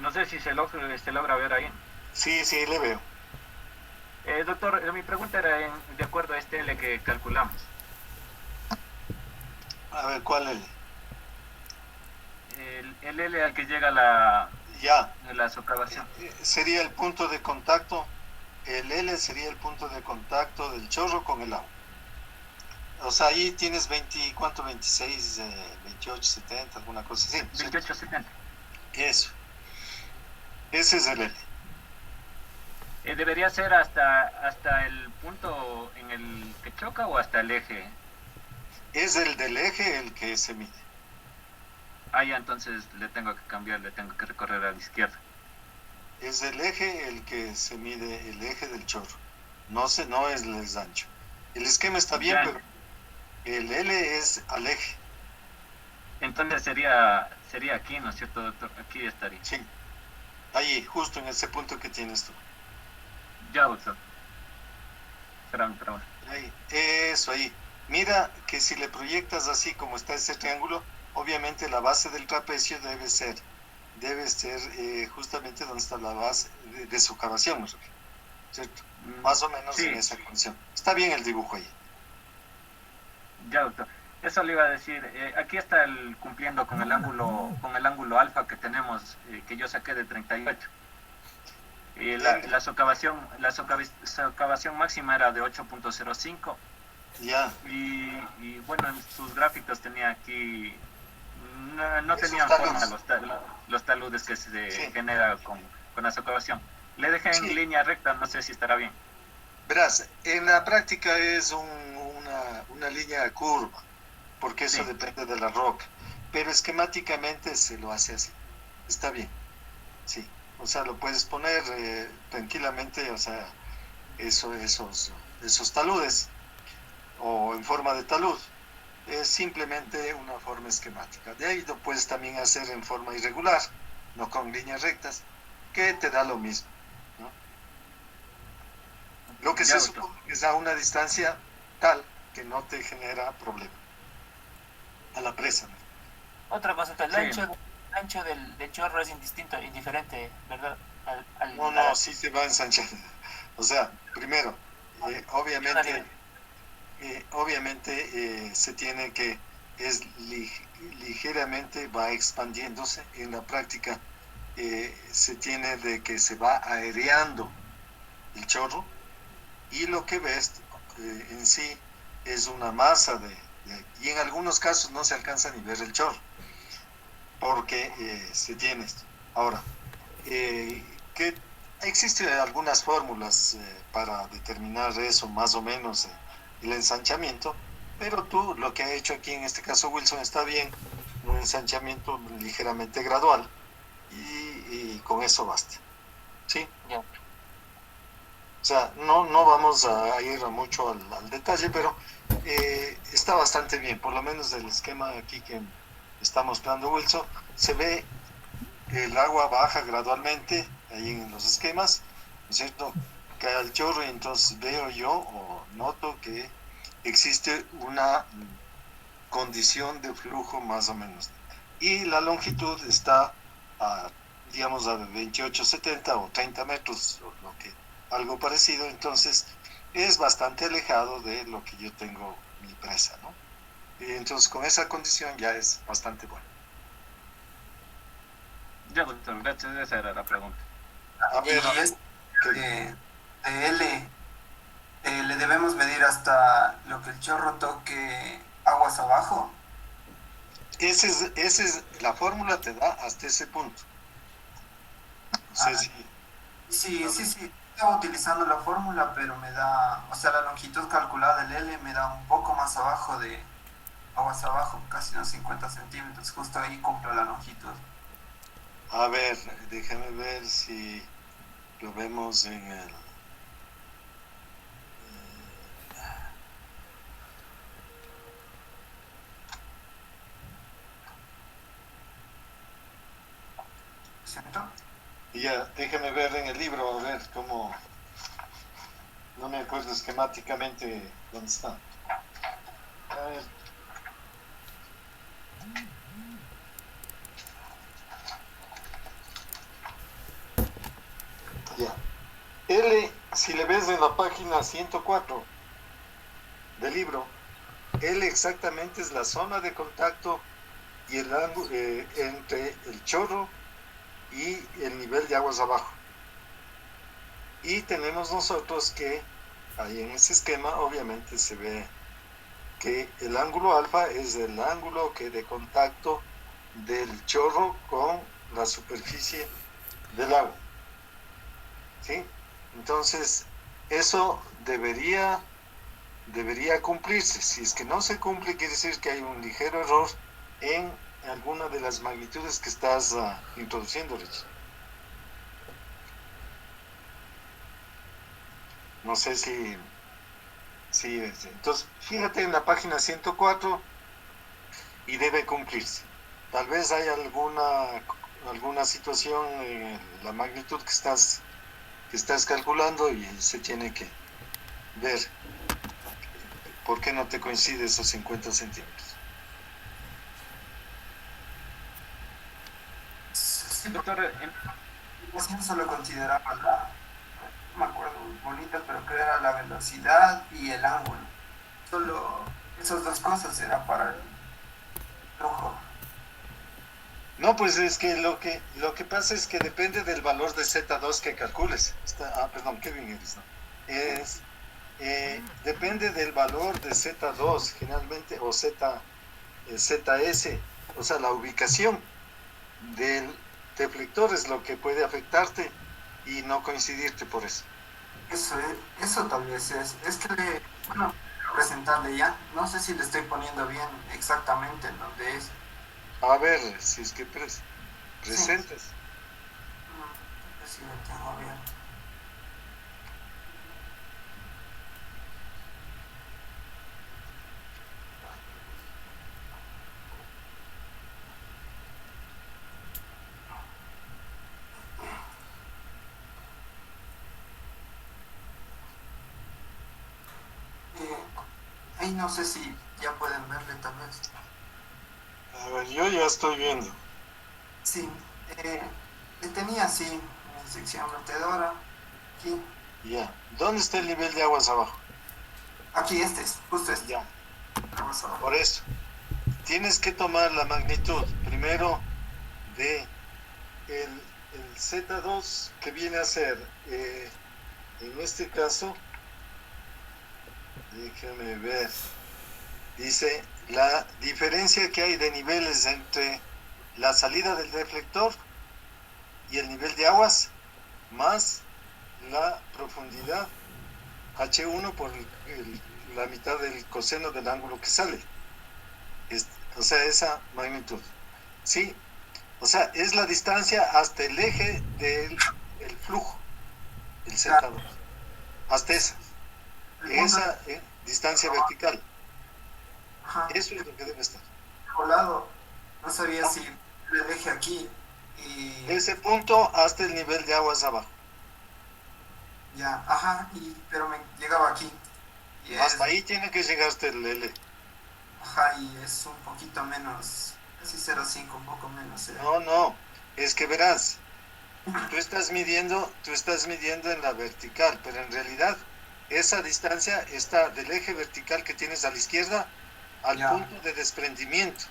No sé si se logra ver ahí. Sí, le veo. Doctor, mi pregunta era de acuerdo a este L que calculamos. A ver, ¿cuál L? El L al que llega la socavación. Sería el punto de contacto. El L sería el punto de contacto del chorro con el agua. O sea, ahí tienes 20, ¿cuánto? 26, 28, 70, alguna cosa así. 28, 70. Eso. Ese es el L. ¿Debería ser hasta el punto en el que choca o hasta el eje? Es el del eje el que se mide. Ya, entonces le tengo que cambiar, le tengo que recorrer a la izquierda. Es el eje el que se mide, el eje del chorro. No es el ancho. El esquema está bien, pero el L es al eje. Entonces sería aquí, ¿no es cierto, doctor? Aquí estaría. Sí. Ahí, justo en ese punto que tienes tú. Ya, doctor. Espérame. Ahí, eso ahí. Mira que si le proyectas así como está ese triángulo, obviamente la base del trapecio debe ser justamente donde está la base de socavación, ¿no? ¿Cierto? Más o menos sí. En esa condición. Está bien el dibujo ahí. Ya, doctor. Eso le iba a decir. Aquí está cumpliendo con el ángulo alfa que tenemos, que yo saqué de 38. La socavación máxima era de 8.05 Ya. Y bueno, en sus gráficos tenía aquí, no Esos tenían taludes. forma los taludes que se Sí. genera con la socavación. Le dejé en Sí. línea recta, no sé si estará bien. Verás, en la práctica es una línea curva, porque eso Sí. depende de la roca, pero esquemáticamente se lo hace así. Está bien, sí. O sea, lo puedes poner tranquilamente, o sea, esos taludes, o en forma de talud. Es simplemente una forma esquemática. De ahí lo puedes también hacer en forma irregular, no con líneas rectas, que te da lo mismo, ¿no? Lo que Ya, se doctor. supone que es a una distancia tal que no te genera problema a la presa, ¿no? Otra cosita, Sí. el ancho del chorro es indistinto, indiferente, ¿verdad? No, sí se va a ensanchar. O sea, primero, obviamente, se tiene que, es ligeramente va expandiéndose. En la práctica se tiene de que se va aereando el chorro y lo que ves en sí es una masa y en algunos casos no se alcanza ni ver el chorro porque se tiene esto. Ahora, que existen algunas fórmulas para determinar eso más o menos el ensanchamiento, pero tú lo que ha hecho aquí en este caso Wilson está bien, un ensanchamiento ligeramente gradual y con eso basta, ¿sí? Ya. O sea, no vamos a ir mucho al detalle, pero está bastante bien, por lo menos el esquema aquí que está mostrando Wilson, se ve el agua baja gradualmente ahí en los esquemas, ¿no es cierto? Cae al chorro y entonces veo yo o noto que existe una condición de flujo más o menos. Y la longitud está a, digamos, a 28, 70 o 30 metros, o lo que, algo parecido, entonces es bastante alejado de lo que yo tengo mi presa, ¿no? Y entonces con esa condición ya es bastante bueno. Ya, doctor, gracias. Esa era la pregunta. A ver, Y es ¿qué? de L, le debemos medir hasta lo que el chorro toque aguas abajo. La fórmula te da hasta ese punto. No sé Ah, si, sí, estaba utilizando la fórmula, pero me da, o sea, la longitud calculada del L me da un poco más abajo de aguas abajo, casi unos 50 centímetros, justo ahí cumplo la longitud. a ver, déjame ver si lo vemos en el... ¿Cierto? Ya, déjame ver en el libro, a ver cómo... No me acuerdo esquemáticamente dónde está. A ver. Ya. L, si le ves en la página 104 del libro, L exactamente es la zona de contacto y el ángulo entre el chorro y el nivel de aguas abajo. Y tenemos nosotros que ahí en ese esquema obviamente se ve que el ángulo alfa es el ángulo que de contacto del chorro con la superficie del agua, ¿sí? Entonces eso debería cumplirse. Si es que no se cumple, quiere decir que hay un ligero error en alguna de las magnitudes que estás introduciendo, Rich. No sé si entonces fíjate en la página 104 y debe cumplirse. Tal vez hay alguna situación en la magnitud que estás calculando y se tiene que ver por qué no te coincide esos 50 centímetros. Sí, Doctor, porque solo consideraba no me acuerdo bonita, pero que era la velocidad y el ángulo. Solo esas dos cosas era para el flujo. No, pues es que lo que pasa es que depende del valor de Z2 que calcules. Perdón, Kevin eres, ¿no? depende del valor de Z2 generalmente, o ZS, o sea, la ubicación del deflector es lo que puede afectarte y no coincidirte por eso. Eso tal vez es que bueno, presentarle ya, no sé si le estoy poniendo bien exactamente en donde es. A ver, si es que presentes. Sí. No sé si lo tengo bien. Ahí no sé si ya pueden verle tal vez. A ver, yo ya estoy viendo. Sí, tenía así mi sección vertedora, aquí, Ya. ¿Dónde está el nivel de aguas abajo? aquí este es, justo este. Ya. Vamos a ver. Por eso, tienes que tomar la magnitud primero de el Z2, que viene a ser, en este caso, déjame ver, dice la diferencia que hay de niveles entre la salida del deflector y el nivel de aguas más la profundidad H1 por la mitad del coseno del ángulo que sale. O sea, esa magnitud. ¿Sí? O sea, es la distancia hasta el eje del flujo, el Z2. Hasta esa distancia vertical. Ajá. Eso es lo que debe estar. Volado, no sabía si le dejé aquí y Ese punto hasta el nivel de aguas abajo. ya, ajá, pero me llegaba aquí. Y Hasta ahí tiene que llegar hasta el L. Ajá, y es un poquito menos, casi 0,5, un poco menos. No, es que verás, tú estás midiendo en la vertical, pero en realidad esa distancia está del eje vertical que tienes a la izquierda al punto de desprendimiento.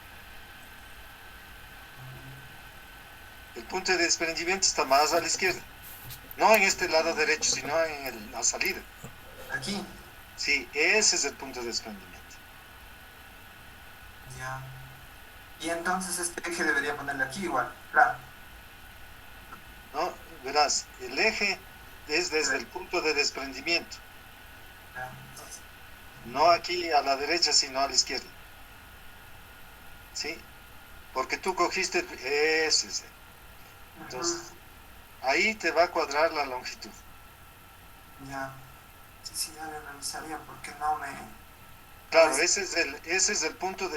El punto de desprendimiento está más a la izquierda, no en este lado derecho, sino en la salida. Aquí. Sí, ese es el punto de desprendimiento. Ya. Y entonces este eje debería ponerle aquí igual, claro. No, verás, el eje es desde el punto de desprendimiento. Ya. No aquí a la derecha, sino a la izquierda. ¿Sí? Porque tú cogiste ese. Entonces, ahí te va a cuadrar la longitud. Ya. Sí, ya le revisaría porque no me... Claro, ese es el punto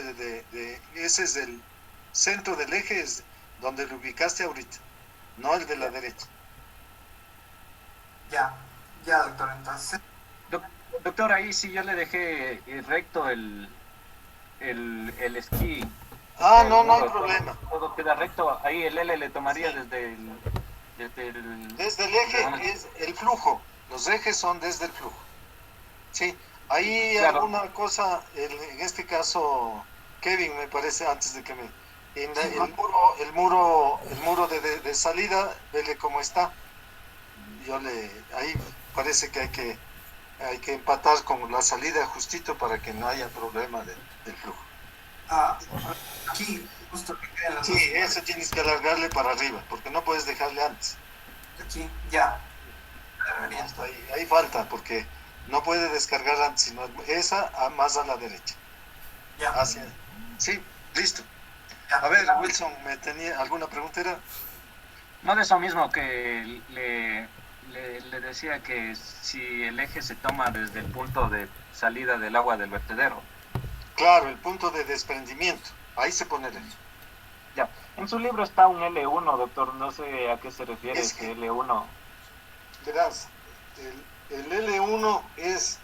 ese es el centro del eje, es donde lo ubicaste ahorita, no el de la derecha. Ya, doctor, entonces... Doctor, ahí sí yo le dejé recto el esquí. No hay problema. Todo queda recto, ahí el L le tomaría Sí. desde el eje es el flujo, los ejes son desde el flujo. Sí, hay claro. alguna cosa, en este caso, Kevin me parece, antes de que me... el muro de salida, vele cómo está. Ahí parece que hay que empatar con la salida justito para que no haya problema del flujo. Aquí, justo que quedan las Sí, eso tienes que alargarle para arriba, porque no puedes dejarle antes. Aquí, ya. Ahí falta, porque no puede descargar antes, sino esa más a la derecha. Ya. Sí, listo. Ya. A ver, Wilson, ¿me tenía alguna preguntera? No, de eso mismo que le decía que si el eje se toma desde el punto de salida del agua del vertedero. Claro, el punto de desprendimiento. Ahí se pone el eje. Ya. En su libro está un L1, doctor. No sé a qué se refiere Es que- ese L1. Verás, el L1 es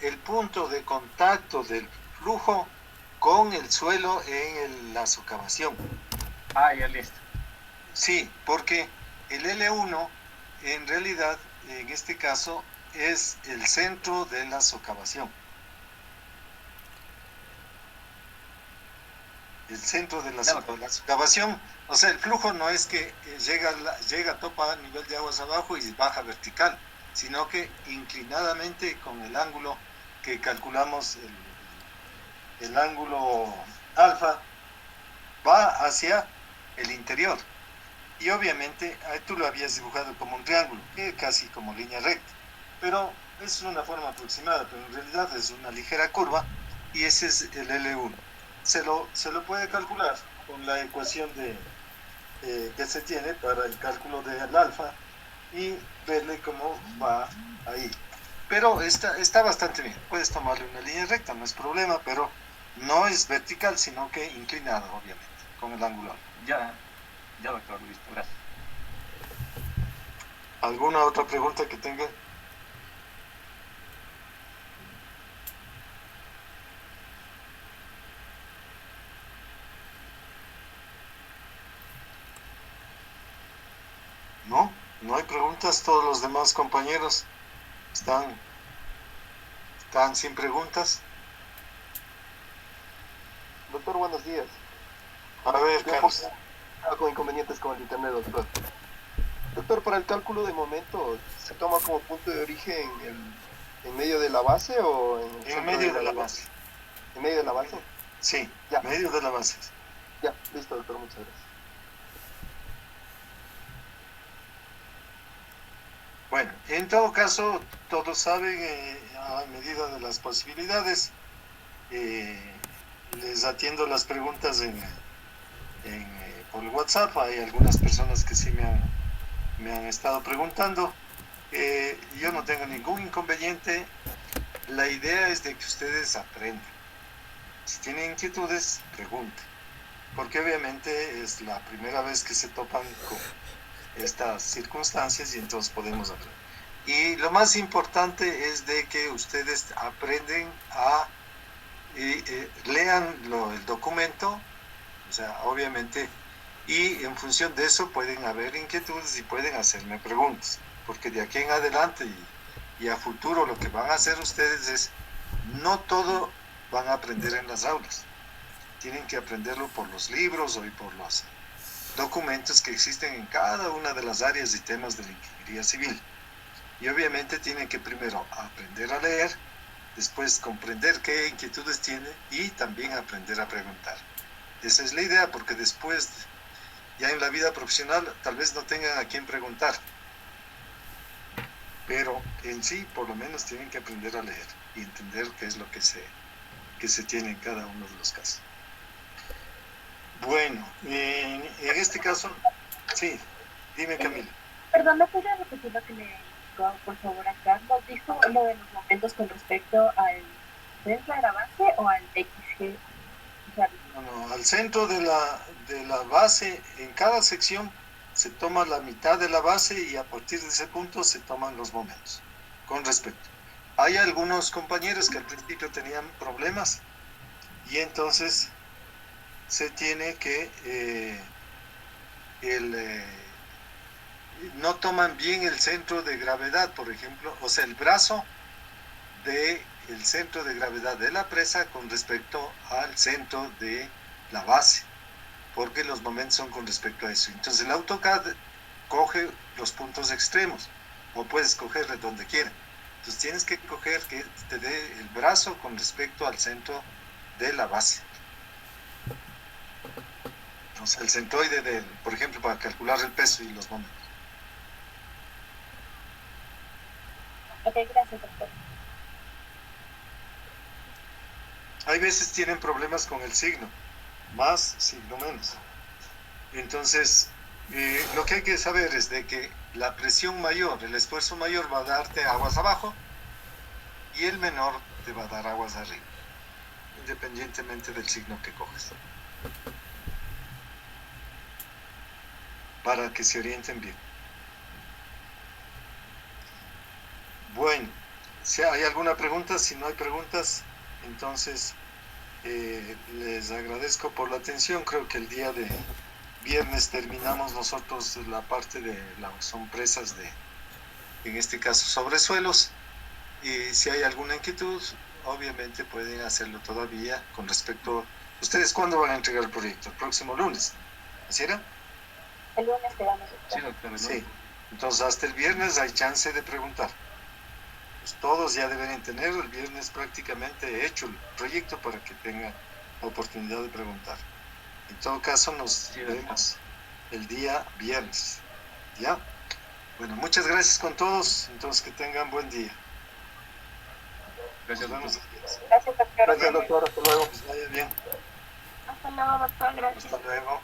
el punto de contacto del flujo con el suelo en la socavación. Ya listo. Sí, porque el L1 en realidad, en este caso, es el centro de la socavación. El centro de la socavación, o sea, el flujo no es que llega, topa a nivel de aguas abajo y baja vertical, sino que inclinadamente con el ángulo que calculamos, el ángulo alfa, va hacia el interior. Y obviamente tú lo habías dibujado como un triángulo, casi como línea recta, pero es una forma aproximada, pero en realidad es una ligera curva, y ese es el L1. Se lo puede calcular con la ecuación que se tiene para el cálculo del alfa y verle cómo va ahí. Pero está bastante bien. Puedes tomarle una línea recta, no es problema, pero no es vertical, sino que inclinada, obviamente, con el ángulo alfa. Ya, doctor, listo, gracias. ¿Alguna otra pregunta que tenga? No hay preguntas. Todos los demás compañeros están sin preguntas. Doctor, buenos días. A ver, Carlos. Con inconvenientes con el internet, doctor. Doctor, para el cálculo de momento, ¿se toma como punto de origen en medio de la base o en medio de la base? ¿En medio de la base? Sí, ya. Medio de la base. Ya, listo, doctor, muchas gracias. Bueno, en todo caso, todos saben, a medida de las posibilidades, les atiendo las preguntas por el WhatsApp. Hay algunas personas que sí me han estado preguntando. Yo no tengo ningún inconveniente. La idea es de que ustedes aprendan. Si tienen inquietudes, pregunten. Porque obviamente es la primera vez que se topan con estas circunstancias y entonces podemos aprender. Y lo más importante es de que ustedes aprenden a lean el documento, o sea, obviamente, y en función de eso pueden haber inquietudes y pueden hacerme preguntas, porque de aquí en adelante y a futuro lo que van a hacer ustedes es, no todo van a aprender en las aulas, tienen que aprenderlo por los libros o por los documentos que existen en cada una de las áreas y temas de la ingeniería civil. Y obviamente tienen que primero aprender a leer, después comprender qué inquietudes tiene y también aprender a preguntar. Esa es la idea, porque después, ya en la vida profesional, tal vez no tengan a quién preguntar, pero en sí, por lo menos, tienen que aprender a leer y entender qué es lo que se tiene en cada uno de los casos. Bueno, en este caso, sí, dime, Camila. Perdón, ¿me podría repetir lo que le indicó, por favor, acá? ¿Nos dijo lo de los momentos con respecto al centro de la base o al XG? O sea, no, al centro de la base, en cada sección se toma la mitad de la base y a partir de ese punto se toman los momentos con respecto. Hay algunos compañeros que al principio tenían problemas y entonces se tiene que no toman bien el centro de gravedad, por ejemplo, o sea, el brazo del centro de gravedad de la presa con respecto al centro de la base, porque los momentos son con respecto a eso. Entonces el AutoCAD coge los puntos extremos, o puedes cogerle donde quiera. Entonces tienes que coger que te dé el brazo con respecto al centro de la base. O sea, el centroide, por ejemplo, para calcular el peso y los momentos. Ok, gracias, doctor. Hay veces tienen problemas con el signo, más, signo menos. Entonces, lo que hay que saber es de que la presión mayor, el esfuerzo mayor va a darte aguas abajo y el menor te va a dar aguas arriba, independientemente del signo que coges. Para que se orienten bien. Bueno, si hay alguna pregunta, si no hay preguntas, entonces les agradezco por la atención. Creo que el día de viernes terminamos nosotros la parte de son presas en este caso sobre suelos, y si hay alguna inquietud, obviamente pueden hacerlo todavía con respecto. ¿Ustedes cuándo van a entregar el proyecto? El próximo lunes, ¿así era? El lunes te vamos a estar. Sí, doctor. Sí, entonces hasta el viernes hay chance de preguntar. pues todos ya deberían tener el viernes prácticamente hecho el proyecto para que tengan la oportunidad de preguntar. En todo caso, nos vemos el día viernes. ¿Ya? Bueno, muchas gracias con todos. Entonces, que tengan buen día. Gracias, Nos vemos doctor. el viernes. Gracias, doctor. Gracias, doctor. Hasta luego. Que les vaya bien. Hasta luego, doctor. Gracias. Hasta luego.